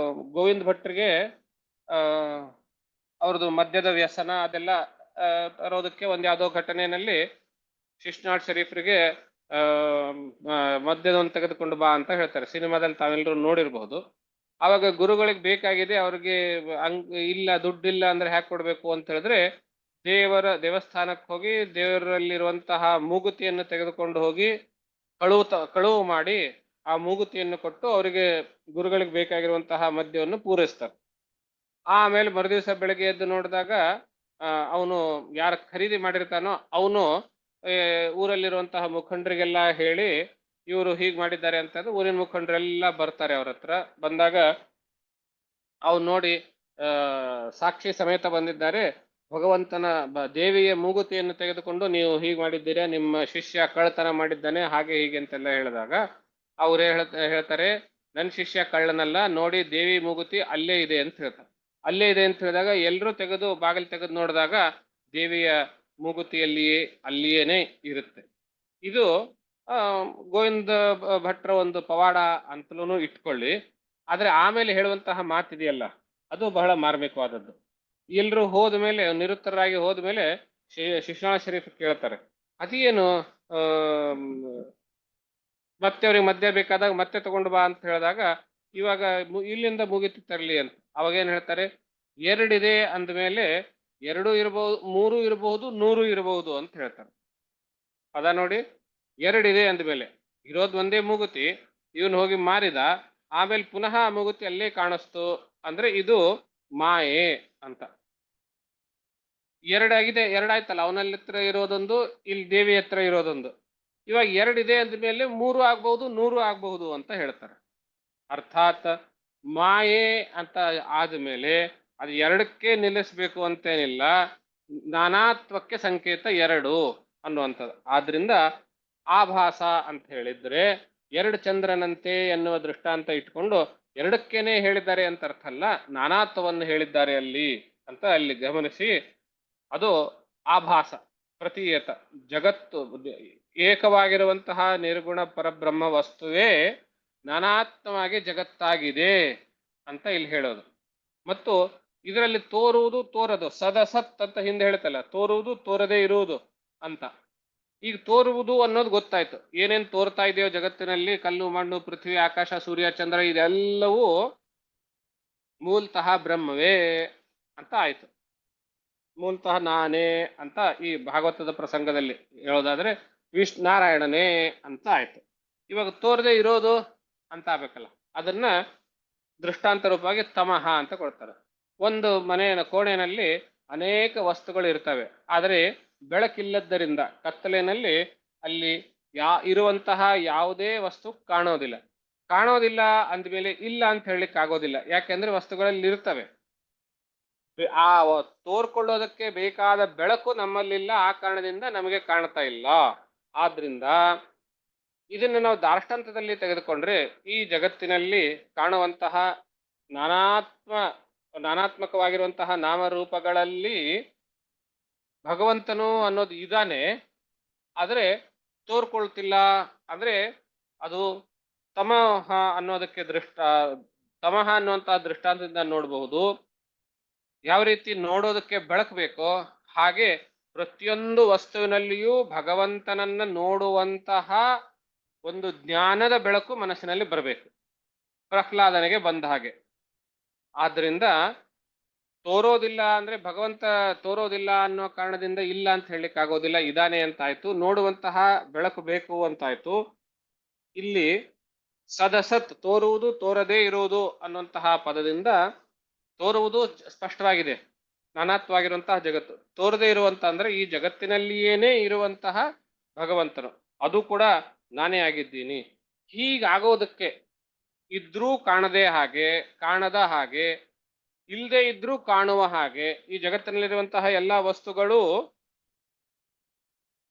ಗೋವಿಂದ ಭಟ್ರಿಗೆ ಅವ್ರದ್ದು ಮದ್ಯದ ವ್ಯಸನ ಅದೆಲ್ಲ ತರೋದಕ್ಕೆ ಒಂದು ಯಾವುದೋ ಘಟನೆಯಲ್ಲಿ ಶಿಶುನಾಳ್ ಶರೀಫ್ರಿಗೆ ಮದ್ಯದವನ್ನು ತೆಗೆದುಕೊಂಡು ಬಾ ಅಂತ ಹೇಳ್ತಾರೆ. ಸಿನಿಮಾದಲ್ಲಿ ತಾವೆಲ್ಲರೂ ನೋಡಿರ್ಬಹುದು. ಆವಾಗ ಗುರುಗಳಿಗೆ ಬೇಕಾಗಿದೆ, ಅವ್ರಿಗೆ ಇಲ್ಲ ದುಡ್ಡಿಲ್ಲ ಅಂದ್ರೆ ಹ್ಯಾಕ್ ಕೊಡ್ಬೇಕು ಅಂತ ಹೇಳಿದ್ರೆ ದೇವಸ್ಥಾನಕ್ಕೆ ಹೋಗಿ ದೇವರಲ್ಲಿರುವಂತಹ ಮೂಗುತಿಯನ್ನು ತೆಗೆದುಕೊಂಡು ಹೋಗಿ ಕಳುವು ಮಾಡಿ ಆ ಮೂಗುತಿಯನ್ನು ಕೊಟ್ಟು ಅವರಿಗೆ ಗುರುಗಳಿಗೆ ಬೇಕಾಗಿರುವಂತಹ ಮದ್ಯವನ್ನು ಪೂರೈಸ್ತಾರೆ. ಆಮೇಲೆ ಮರುದಿವಸ ಬೆಳಗ್ಗೆ ಎದ್ದು ನೋಡಿದಾಗ ಅವನು ಯಾರು ಖರೀದಿ ಮಾಡಿರ್ತಾನೋ ಅವನು ಊರಲ್ಲಿರುವಂತಹ ಮುಖಂಡರಿಗೆಲ್ಲ ಹೇಳಿ ಇವರು ಹೀಗೆ ಮಾಡಿದ್ದಾರೆ ಅಂತ ಊರಿನ ಮುಖಂಡರೆಲ್ಲ ಬರ್ತಾರೆ ಅವ್ರ ಹತ್ರ. ಬಂದಾಗ ಅವ್ನು ನೋಡಿ ಸಾಕ್ಷಿ ಸಮೇತ ಬಂದಿದ್ದಾರೆ, ಭಗವಂತನ ದೇವಿಯ ಮೂಗುತಿಯನ್ನು ತೆಗೆದುಕೊಂಡು ನೀವು ಹೀಗೆ ಮಾಡಿದ್ದೀರಾ, ನಿಮ್ಮ ಶಿಷ್ಯ ಕಳ್ಳತನ ಮಾಡಿದ್ದಾನೆ, ಹಾಗೆ ಹೀಗೆ ಅಂತೆಲ್ಲ ಹೇಳಿದಾಗ ಅವ್ರು ಹೇಳ್ತಾರೆ ನನ್ನ ಶಿಷ್ಯ ಕಳ್ಳನಲ್ಲ, ನೋಡಿ ದೇವಿ ಮೂಗುತಿ ಅಲ್ಲೇ ಇದೆ ಅಂತ ಹೇಳ್ತಾರೆ. ಅಲ್ಲೇ ಇದೆ ಅಂತ ಹೇಳಿದಾಗ ಎಲ್ಲರೂ ಬಾಗಿಲು ತೆಗೆದು ನೋಡಿದಾಗ ದೇವಿಯ ಮೂಗುತಿಯಲ್ಲಿಯೇ ಅಲ್ಲಿಯೇನೆ ಇರುತ್ತೆ. ಇದು ಗೋವಿಂದ ಭಟ್ರ ಒಂದು ಪವಾಡ ಅಂತಲೂ ಇಟ್ಕೊಳ್ಳಿ. ಆದ್ರೆ ಆಮೇಲೆ ಹೇಳುವಂತಹ ಮಾತಿದೆಯಲ್ಲ ಅದು ಬಹಳ ಮಾರ್ಮಿಕವಾದದ್ದು. ಎಲ್ಲರೂ ಹೋದ್ಮೇಲೆ ನಿರುತ್ತರಾಗಿ ಹೋದ್ಮೇಲೆ ಶಿಶುನಾಳ್ ಶರೀಫ್ ಕೇಳ್ತಾರೆ ಅದೇನು ಮತ್ತೆ ಅವ್ರಿಗೆ ಮದ್ಯ ಬೇಕಾದಾಗ ಮತ್ತೆ ತಗೊಂಡು ಬಾ ಅಂತ ಹೇಳಿದಾಗ ಇವಾಗ ಇಲ್ಲಿಂದ ಮುಗಿತು ತರಲಿ ಅಂತ. ಅವಾಗೇನ್ ಹೇಳ್ತಾರೆ, ಎರಡಿದೆ ಅಂದ್ಮೇಲೆ 2 ಇರಬಹುದು, 3 ಇರಬಹುದು, 100 ಇರಬಹುದು ಅಂತ ಹೇಳ್ತಾರೆ. ಪದ ನೋಡಿ, ಎರಡಿದೆ ಅಂದ್ಮೇಲೆ ಇರೋದು ಒಂದೇ ಮೂಗುತಿ, ಇವನು ಹೋಗಿ ಮಾರಿದ, ಆಮೇಲೆ ಪುನಃ ಮೂಗುತಿ ಅಲ್ಲೇ ಕಾಣಿಸ್ತು ಅಂದ್ರೆ ಇದು ಮಾಯೆ ಅಂತ. ಎರಡಾಗಿದೆ, ಎರಡಾಯ್ತಲ್ಲ, ಅವನಲ್ಲಿ ಹತ್ರ ಇರೋದೊಂದು, ಇಲ್ಲಿ ದೇವಿ ಹತ್ರ ಇರೋದೊಂದು. ಇವಾಗ ಎರಡಿದೆ ಅಂದ್ಮೇಲೆ 3 ಆಗ್ಬಹುದು, 100 ಆಗ್ಬಹುದು ಅಂತ ಹೇಳ್ತಾರೆ. ಅರ್ಥಾತ್ ಮಾಯೆ ಅಂತ ಆದ್ಮೇಲೆ ಅದು ಎರಡಕ್ಕೆ ನಿಲ್ಲಿಸ್ಬೇಕು ಅಂತೇನಿಲ್ಲ, ನಾನಾತ್ವಕ್ಕೆ ಸಂಕೇತ ಎರಡು ಅನ್ನುವಂಥದ್ದು. ಆದ್ರಿಂದ ಆಭಾಸ ಅಂತ ಹೇಳಿದ್ರೆ ಎರಡು ಚಂದ್ರನಂತೆ ಎನ್ನುವ ದೃಷ್ಟಾಂತ ಇಟ್ಕೊಂಡು ಎರಡಕ್ಕೇನೆ ಹೇಳಿದ್ದಾರೆ ಅಂತ ಅರ್ಥ ಅಲ್ಲ, ನಾನಾತ್ವವನ್ನು ಹೇಳಿದ್ದಾರೆ ಅಲ್ಲಿ ಅಂತ ಅಲ್ಲಿ ಗಮನಿಸಿ. ಅದು ಆಭಾಸ ಪ್ರತೀಯತ. ಜಗತ್ತು ಏಕವಾಗಿರುವಂತಹ ನಿರ್ಗುಣ ಪರಬ್ರಹ್ಮ ವಸ್ತುವೇ ನಾನಾತ್ಮವಾಗಿ ಜಗತ್ತಾಗಿದೆ ಅಂತ ಇಲ್ಲಿ ಹೇಳೋದು. ಮತ್ತು ಇದರಲ್ಲಿ ತೋರುವುದು ತೋರದು, ಸದಸತ್ ಅಂತ ಹಿಂದೆ ಹೇಳ್ತಲ್ಲ, ತೋರುವುದು ತೋರದೇ ಇರುವುದು ಅಂತ. ಈಗ ತೋರುವುದು ಅನ್ನೋದು ಗೊತ್ತಾಯ್ತು, ಏನೇನ್ ತೋರ್ತಾ ಇದೆಯೋ ಜಗತ್ತಿನಲ್ಲಿ, ಕಲ್ಲು ಮಣ್ಣು ಪೃಥ್ವಿ ಆಕಾಶ ಸೂರ್ಯ ಚಂದ್ರ ಇದೆಲ್ಲವೂ ಮೂಲತಃ ಬ್ರಹ್ಮವೇ ಅಂತ ಆಯ್ತು. ಮೂಲತಃ ನಾನೇ ಅಂತ ಈ ಭಾಗವತದ ಪ್ರಸಂಗದಲ್ಲಿ ಹೇಳೋದಾದ್ರೆ ನಾರಾಯಣನೇ ಅಂತ ಆಯ್ತು. ಇವಾಗ ತೋರದೆ ಇರೋದು ಅಂತ ಆಗ್ಬೇಕಲ್ಲ, ಅದನ್ನ ದೃಷ್ಟಾಂತ ರೂಪವಾಗಿ ತಮಃ ಅಂತ ಕೊಡ್ತಾರೆ. ಒಂದು ಮನೆಯ ಕೋಣೆಯಲ್ಲಿ ಅನೇಕ ವಸ್ತುಗಳು ಇರ್ತವೆ, ಆದರೆ ಬೆಳಕಿಲ್ಲದ್ದರಿಂದ ಕತ್ತಲಿನಲ್ಲಿ ಅಲ್ಲಿ ಇರುವಂತಹ ಯಾವುದೇ ವಸ್ತು ಕಾಣೋದಿಲ್ಲ. ಕಾಣೋದಿಲ್ಲ ಅಂದ್ಮೇಲೆ ಇಲ್ಲ ಅಂತ ಹೇಳಲಿಕ್ಕೆ ಆಗೋದಿಲ್ಲ. ಯಾಕೆಂದ್ರೆ ವಸ್ತುಗಳಲ್ಲಿ ಇರ್ತವೆ. ಆ ತೋರ್ಕೊಳ್ಳೋದಕ್ಕೆ ಬೇಕಾದ ಬೆಳಕು ನಮ್ಮಲ್ಲಿಲ್ಲ, ಆ ಕಾರಣದಿಂದ ನಮಗೆ ಕಾಣ್ತಾ ಇಲ್ಲ. ಆದ್ರಿಂದ ಇದನ್ನು ನಾವು ದಾರ್ಷ್ಟಾಂತದಲ್ಲಿ ತೆಗೆದುಕೊಂಡ್ರೆ ಈ ಜಗತ್ತಿನಲ್ಲಿ ಕಾಣುವಂತಹ ನಾನಾತ್ಮಕವಾಗಿರುವಂತಹ ನಾಮರೂಪಗಳಲ್ಲಿ ಭಗವಂತನು ಅನ್ನೋದು ಇದಾನೆ, ಆದ್ರೆ ತೋರ್ಕೊಳ್ತಿಲ್ಲ. ಅಂದ್ರೆ ಅದು ತಮಃ ಅನ್ನೋದಕ್ಕೆ ತಮಃ ಅನ್ನುವಂತಹ ದೃಷ್ಟಾಂತದಿಂದ ನೋಡಬಹುದು. ಯಾವ ರೀತಿ ನೋಡೋದಕ್ಕೆ ಬೆಳಕು ಬೇಕೋ ಹಾಗೆ ಪ್ರತಿಯೊಂದು ವಸ್ತುವಿನಲ್ಲಿಯೂ ಭಗವಂತನನ್ನ ನೋಡುವಂತಹ ಒಂದು ಜ್ಞಾನದ ಬೆಳಕು ಮನಸ್ಸಿನಲ್ಲಿ ಬರಬೇಕು, ಪ್ರಹ್ಲಾದನಿಗೆ ಬಂದ ಹಾಗೆ. ಆದ್ರಿಂದ ತೋರೋದಿಲ್ಲ ಅಂದ್ರೆ ಭಗವಂತ ತೋರೋದಿಲ್ಲ ಅನ್ನೋ ಕಾರಣದಿಂದ ಇಲ್ಲ ಅಂತ ಹೇಳಲಿಕ್ಕೆ ಆಗೋದಿಲ್ಲ, ಇದಾನೆ ಅಂತಾಯ್ತು. ನೋಡುವಂತಹ ಬೆಳಕು ಬೇಕು ಅಂತಾಯ್ತು. ಇಲ್ಲಿ ಸದಸತ್ ತೋರುವುದು ತೋರದೇ ಇರುವುದು ಅನ್ನುವಂತಹ ಪದದಿಂದ ತೋರುವುದು ಸ್ಪಷ್ಟವಾಗಿದೆ, ನಾನಾತ್ವವಾಗಿರುವಂತಹ ಜಗತ್ತು. ತೋರದೇ ಇರುವಂತ ಅಂದ್ರೆ ಈ ಜಗತ್ತಿನಲ್ಲಿಯೇನೇ ಇರುವಂತಹ ಭಗವಂತನು, ಅದು ಕೂಡ ನಾನೇ ಆಗಿದ್ದೀನಿ. ಹೀಗಾಗೋದಕ್ಕೆ ಇದ್ರೂ ಕಾಣದೇ ಹಾಗೆ, ಕಾಣದ ಹಾಗೆ, ಇಲ್ಲದೆ ಇದ್ರೂ ಕಾಣುವ ಹಾಗೆ ಈ ಜಗತ್ತಿನಲ್ಲಿರುವಂತಹ ಎಲ್ಲಾ ವಸ್ತುಗಳು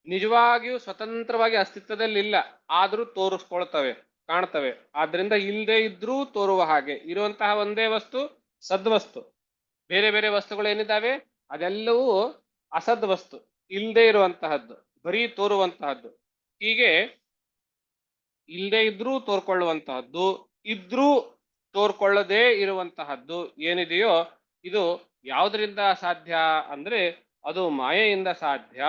ನಿಜವಾಗಿಯೂ ಸ್ವತಂತ್ರವಾಗಿ ಅಸ್ತಿತ್ವದಲ್ಲಿಲ್ಲ, ಆದ್ರೂ ತೋರಿಸ್ಕೊಳ್ತವೆ, ಕಾಣ್ತವೆ. ಆದ್ರಿಂದ ಇಲ್ಲದೆ ಇದ್ರೂ ತೋರುವ ಹಾಗೆ ಇರುವಂತಹ ಒಂದೇ ವಸ್ತು ಸದ್ವಸ್ತು. ಬೇರೆ ಬೇರೆ ವಸ್ತುಗಳು ಏನಿದ್ದಾವೆ ಅದೆಲ್ಲವೂ ಅಸದ್ ವಸ್ತು, ಇಲ್ಲದೆ ಇರುವಂತಹದ್ದು, ಬರೀ ತೋರುವಂತಹದ್ದು. ಹೀಗೆ ಇಲ್ಲದೆ ಇದ್ರೂ ತೋರ್ಕೊಳ್ಳುವಂತಹದ್ದು, ಇದ್ರೂ ತೋರ್ಕೊಳ್ಳದೇ ಇರುವಂತಹದ್ದು ಏನಿದೆಯೋ ಇದು ಯಾವುದರಿಂದ ಸಾಧ್ಯ ಅಂದ್ರೆ ಅದು ಮಾಯೆಯಿಂದ ಸಾಧ್ಯ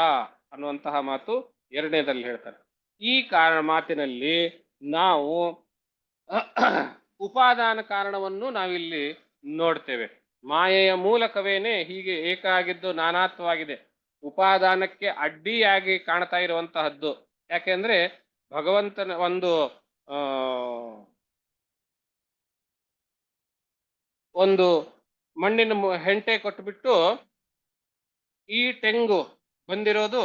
ಅನ್ನುವಂತಹ ಮಾತು ಎರಡನೇದಲ್ಲಿ ಹೇಳ್ತಾರೆ. ಈ ಮಾತಿನಲ್ಲಿ ನಾವು ಉಪಾದಾನ ಕಾರಣವನ್ನು ನಾವಿಲ್ಲಿ ನೋಡ್ತೇವೆ. ಮಾಯೆಯ ಮೂಲಕವೇನೆ ಹೀಗೆ ಏಕ ಆಗಿದ್ದು ನಾನಾತ್ವವಾಗಿದೆ, ಉಪಾದಾನಕ್ಕೆ ಅಡ್ಡಿಯಾಗಿ ಕಾಣ್ತಾ ಇರುವಂತಹದ್ದು. ಯಾಕೆಂದ್ರೆ ಭಗವಂತನ ಒಂದು ಮಣ್ಣಿನ ಹೆಂಟೆ ಕೊಟ್ಟುಬಿಟ್ಟು ಈ ತೆಂಗು ಬಂದಿರೋದು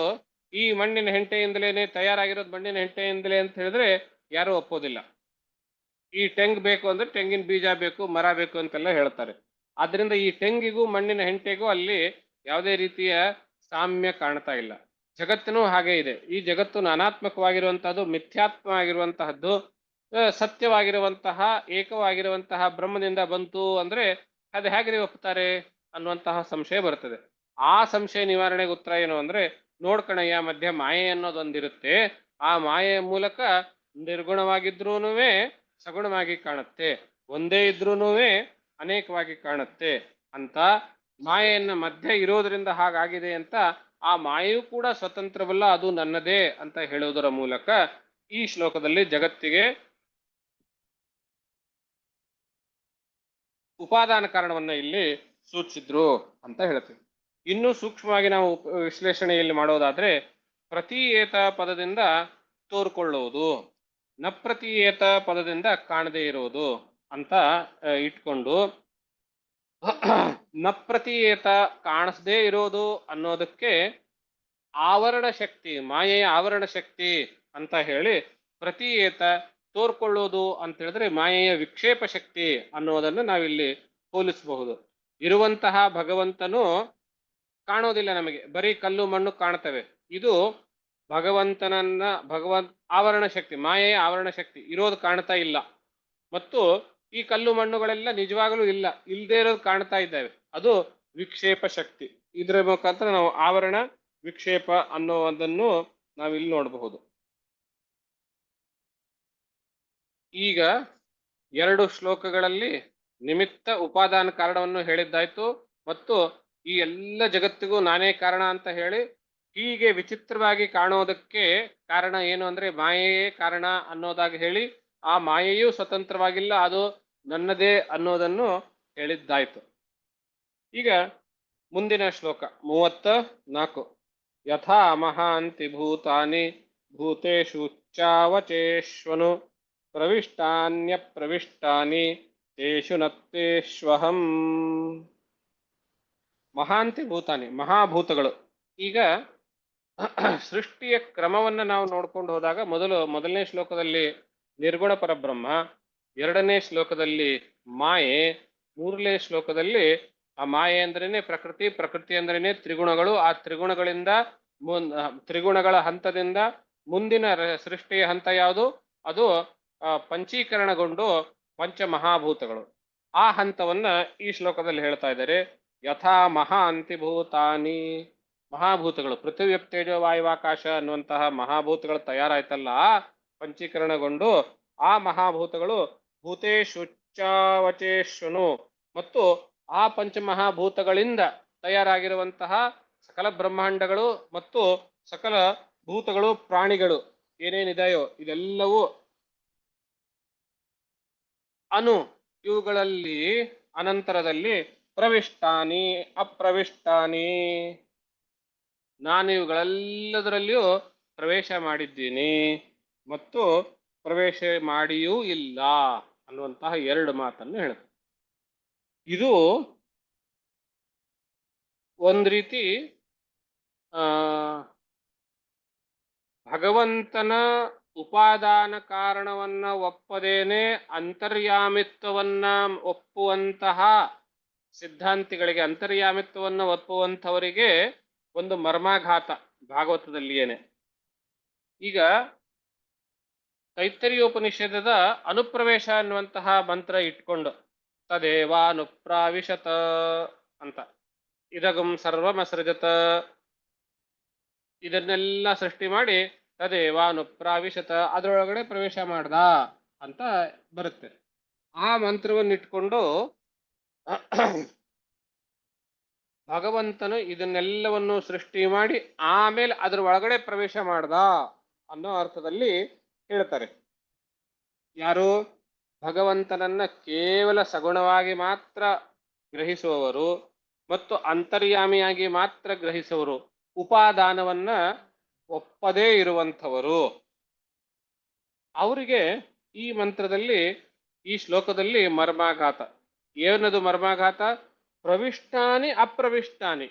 ಈ ಮಣ್ಣಿನ ಹೆಂಟೆಯಿಂದಲೇನೆ ತಯಾರಾಗಿರೋದು, ಮಣ್ಣಿನ ಹೆಂಟೆಯಿಂದಲೇ ಅಂತ ಹೇಳಿದ್ರೆ ಯಾರು ಒಪ್ಪೋದಿಲ್ಲ. ಈ ತೆಂಗು ಬೇಕು ಅಂದ್ರೆ ತೆಂಗಿನ ಬೀಜ ಬೇಕು, ಮರ ಬೇಕು ಅಂತೆಲ್ಲ ಹೇಳ್ತಾರೆ. ಆದ್ರಿಂದ ಈ ತೆಂಗಿಗೂ ಮಣ್ಣಿನ ಹೆಂಟೆಗೂ ಅಲ್ಲಿ ಯಾವುದೇ ರೀತಿಯ ಸಾಮ್ಯ ಕಾಣ್ತಾ ಇಲ್ಲ. ಜಗತ್ತಿನೂ ಹಾಗೆ ಇದೆ. ಈ ಜಗತ್ತು ಅನಾತ್ಮಕವಾಗಿರುವಂತಹದ್ದು, ಮಿಥ್ಯಾತ್ಮ ಆಗಿರುವಂತಹದ್ದು, ಸತ್ಯವಾಗಿರುವಂತಹ ಏಕವಾಗಿರುವಂತಹ ಬ್ರಹ್ಮದಿಂದ ಬಂತು ಅಂದ್ರೆ ಅದು ಹೇಗೆ ಒಪ್ಪುತ್ತಾರೆ ಅನ್ನುವಂತಹ ಸಂಶಯ ಬರ್ತದೆ. ಆ ಸಂಶಯ ನಿವಾರಣೆಗೆ ಉತ್ತರ ಏನು ಅಂದ್ರೆ ನೋಡ್ಕಣಯ್ಯ, ಮಧ್ಯ ಮಾಯೆ ಅನ್ನೋದೊಂದಿರುತ್ತೆ, ಆ ಮಾಯೆಯ ಮೂಲಕ ನಿರ್ಗುಣವಾಗಿದ್ರೂನುವೆ ಸಗುಣವಾಗಿ ಕಾಣುತ್ತೆ, ಒಂದೇ ಇದ್ರೂನುವೆ ಅನೇಕವಾಗಿ ಕಾಣುತ್ತೆ ಅಂತ. ಮಾಯೆಯನ್ನ ಮಧ್ಯೆ ಇರೋದ್ರಿಂದ ಹಾಗಾಗಿದೆ ಅಂತ, ಆ ಮಾಯೆಯೂ ಕೂಡ ಸ್ವತಂತ್ರವಲ್ಲ, ಅದು ನನ್ನದೇ ಅಂತ ಹೇಳುವುದರ ಮೂಲಕ ಈ ಶ್ಲೋಕದಲ್ಲಿ ಜಗತ್ತಿಗೆ ಉಪಾದಾನ ಕಾರಣವನ್ನ ಇಲ್ಲಿ ಸೂಚಿಸಿದ್ರು ಅಂತ ಹೇಳ್ತೀವಿ. ಇನ್ನೂ ಸೂಕ್ಷ್ಮವಾಗಿ ನಾವು ವಿಶ್ಲೇಷಣೆಯಲ್ಲಿ ಮಾಡೋದಾದ್ರೆ ಪ್ರತೀಯೇತ ಪದದಿಂದ ತೋರ್ಕೊಳ್ಳುವುದು, ನ ಪ್ರತೀಯೇತ ಪದದಿಂದ ಕಾಣದೇ ಇರುವುದು ಅಂತ ಇಟ್ಕೊಂಡು ನ ಪ್ರತೀಯೇತ ಕಾಣಿಸದೇ ಇರೋದು ಅನ್ನೋದಕ್ಕೆ ಆವರಣ ಶಕ್ತಿ, ಮಾಯೆಯ ಆವರಣ ಶಕ್ತಿ ಅಂತ ಹೇಳಿ, ಪ್ರತೀಯೇತ ತೋರ್ಕೊಳ್ಳೋದು ಅಂತ ಹೇಳಿದ್ರೆ ಮಾಯೆಯ ವಿಕ್ಷೇಪ ಶಕ್ತಿ ಅನ್ನೋದನ್ನು ನಾವಿಲ್ಲಿ ಹೋಲಿಸಬಹುದು. ಇರುವಂತಹ ಭಗವಂತನು ಕಾಣೋದಿಲ್ಲ ನಮಗೆ, ಬರೀ ಕಲ್ಲು ಮಣ್ಣು ಕಾಣ್ತವೆ. ಇದು ಆವರಣ ಶಕ್ತಿ, ಮಾಯೆಯ ಆವರಣ ಶಕ್ತಿ, ಇರೋದು ಕಾಣ್ತಾ ಇಲ್ಲ. ಮತ್ತು ಈ ಕಲ್ಲು ಮಣ್ಣುಗಳೆಲ್ಲ ನಿಜವಾಗಲೂ ಇಲ್ಲ, ಇಲ್ಲದೆ ಇರೋದು ಕಾಣ್ತಾ ಇದ್ದಾವೆ, ಅದು ವಿಕ್ಷೇಪ ಶಕ್ತಿ. ಇದರ ಮುಖಾಂತರ ನಾವು ಆವರಣ ವಿಕ್ಷೇಪ ಅನ್ನೋದನ್ನು ನಾವಿಲ್ಲಿ ನೋಡಬಹುದು. ಈಗ ಎರಡು ಶ್ಲೋಕಗಳಲ್ಲಿ ನಿಮಿತ್ತ ಉಪಾದಾನ ಕಾರಣವನ್ನು ಹೇಳಿದ್ದಾಯ್ತು, ಮತ್ತು ಈ ಎಲ್ಲ ಜಗತ್ತಿಗೂ ನಾನೇ ಕಾರಣ ಅಂತ ಹೇಳಿ ಹೀಗೆ ವಿಚಿತ್ರವಾಗಿ ಕಾಣೋದಕ್ಕೆ ಕಾರಣ ಏನು ಅಂದ್ರೆ ಮಾಯೆಯೇ ಕಾರಣ ಅನ್ನೋದಾಗಿ ಹೇಳಿ, ಆ ಮಾಯೆಯೂ ಸ್ವತಂತ್ರವಾಗಿಲ್ಲ, ಅದು ನನ್ನದೇ ಅನ್ನೋದನ್ನು ಹೇಳಿದ್ದಾಯ್ತು. ಈಗ ಮುಂದಿನ ಶ್ಲೋಕ 34. ಯಥಾ ಮಹಾಂತಿ ಭೂತಾನಿ ಭೂತೇಷು ಚಾವಚೇಶ್ವನು ಪ್ರವಿಷ್ಟಾನ್ಯ ಪ್ರವಿಷ್ಟಾನಿ ತೇಷು ನತ್ತೇಶ್ವಹಂ. ಮಹಾಂತಿ ಭೂತಾನಿ, ಮಹಾಭೂತಗಳು. ಈಗ ಸೃಷ್ಟಿಯ ಕ್ರಮವನ್ನು ನಾವು ನೋಡ್ಕೊಂಡು ಹೋದಾಗ ಮೊದಲನೇ ಶ್ಲೋಕದಲ್ಲಿ ನಿರ್ಗುಣ ಪರಬ್ರಹ್ಮ, ಎರಡನೇ ಶ್ಲೋಕದಲ್ಲಿ ಮಾಯೆ, ಮೂರನೇ ಶ್ಲೋಕದಲ್ಲಿ ಆ ಮಾಯೆ ಅಂದ್ರೇನೆ ಪ್ರಕೃತಿ, ಪ್ರಕೃತಿ ಅಂದ್ರೇನೆ ತ್ರಿಗುಣಗಳು, ಆ ತ್ರಿಗುಣಗಳಿಂದ ತ್ರಿಗುಣಗಳ ಹಂತದಿಂದ ಮುಂದಿನ ಸೃಷ್ಟಿಯ ಹಂತ ಯಾವುದು? ಅದು ಪಂಚೀಕರಣಗೊಂಡು ಪಂಚಮಹಾಭೂತಗಳು. ಆ ಹಂತವನ್ನ ಈ ಶ್ಲೋಕದಲ್ಲಿ ಹೇಳ್ತಾ ಇದ್ದಾರೆ. ಯಥಾ ಮಹಾ ಅಂತಿಭೂತಾನಿ, ಮಹಾಭೂತಗಳು ಪೃಥ್ವಿ ತೇಜೋ ವಾಯುವಾಕಾಶ ಅನ್ನುವಂತಹ ಮಹಾಭೂತಗಳು ತಯಾರಾಯ್ತಲ್ಲ, ಪಂಚೀಕರಣಗೊಂಡು ಆ ಮಹಾಭೂತಗಳು ಭೂತೇಶುಚ್ಚಾವಚೇಶ್ವನು, ಮತ್ತು ಆ ಪಂಚಮಹಾಭೂತಗಳಿಂದ ತಯಾರಾಗಿರುವಂತಹ ಸಕಲ ಬ್ರಹ್ಮಾಂಡಗಳು ಮತ್ತು ಸಕಲ ಭೂತಗಳು, ಪ್ರಾಣಿಗಳು ಏನೇನಿದೆಯೋ ಇದೆಲ್ಲವೂ ಅನು ಇವುಗಳಲ್ಲಿ ಅನಂತರದಲ್ಲಿ ಪ್ರವಿಷ್ಟಾನಿ ಅಪ್ರವಿಷ್ಟಾನಿ, ನಾನು ಇವುಗಳೆಲ್ಲದರಲ್ಲಿಯೂ ಪ್ರವೇಶ ಮಾಡಿದ್ದೀನಿ ಮತ್ತು ಪ್ರವೇಶ ಮಾಡಿಯೂ ಇಲ್ಲ ಅನ್ನುವಂತಹ ಎರಡು ಮಾತನ್ನು ಹೇಳುತ್ತೆ. ಇದು ಒಂದು ರೀತಿ ಭಗವಂತನ ಉಪಾದಾನ ಕಾರಣವನ್ನ ಒಪ್ಪದೇನೆ ಅಂತರ್ಯಾಮಿತ್ವವನ್ನ ಒಪ್ಪುವಂತಹ ಸಿದ್ಧಾಂತಿಗಳಿಗೆ, ಅಂತರ್ಯಾಮಿತ್ವವನ್ನ ಒಪ್ಪುವಂಥವರಿಗೆ ಒಂದು ಮರ್ಮಾಘಾತ ಭಾಗವತದಲ್ಲಿಯೇನೆ. ಈಗ ತೈತ್ತರೀಯೋಪನಿಷದದ ಅನುಪ್ರವೇಶ ಅನ್ನುವಂತಹ ಮಂತ್ರ ಇಟ್ಕೊಂಡು ತದೇವಾನುಪ್ರಾವಿಶತ ಅಂತ, ಇದಗಂ ಸರ್ವಮಸೃಜತ, ಇದನ್ನೆಲ್ಲ ಸೃಷ್ಟಿ ಮಾಡಿ ತದೇವಾನುಪ್ರಾವಿಶತ, ಅದರೊಳಗಡೆ ಪ್ರವೇಶ ಮಾಡ್ದ ಅಂತ ಬರುತ್ತೆ. ಆ ಮಂತ್ರವನ್ನಿಟ್ಕೊಂಡು ಭಗವಂತನು ಇದನ್ನೆಲ್ಲವನ್ನು ಸೃಷ್ಟಿ ಮಾಡಿ ಆಮೇಲೆ ಅದರ ಒಳಗಡೆ ಪ್ರವೇಶ ಮಾಡ್ದ ಅನ್ನೋ ಅರ್ಥದಲ್ಲಿ ಹೇಳ್ತಾರೆ. ಯಾರು? ಭಗವಂತನನ್ನ ಕೇವಲ ಸಗುಣವಾಗಿ ಮಾತ್ರ ಗ್ರಹಿಸುವವರು ಮತ್ತು ಅಂತರ್ಯಾಮಿಯಾಗಿ ಮಾತ್ರ ಗ್ರಹಿಸುವವರು, ಉಪಾದಾನವನ್ನ ಒಪ್ಪದೇ ಇರುವಂಥವರು, ಅವರಿಗೆ ಈ ಮಂತ್ರದಲ್ಲಿ, ಈ ಶ್ಲೋಕದಲ್ಲಿ ಮರ್ಮಾಘಾತ. ಏನದು ಮರ್ಮಾಘಾತ? ಪ್ರವಿಷ್ಟಾನಿ ಅಪ್ರವಿಷ್ಟಾನಿ,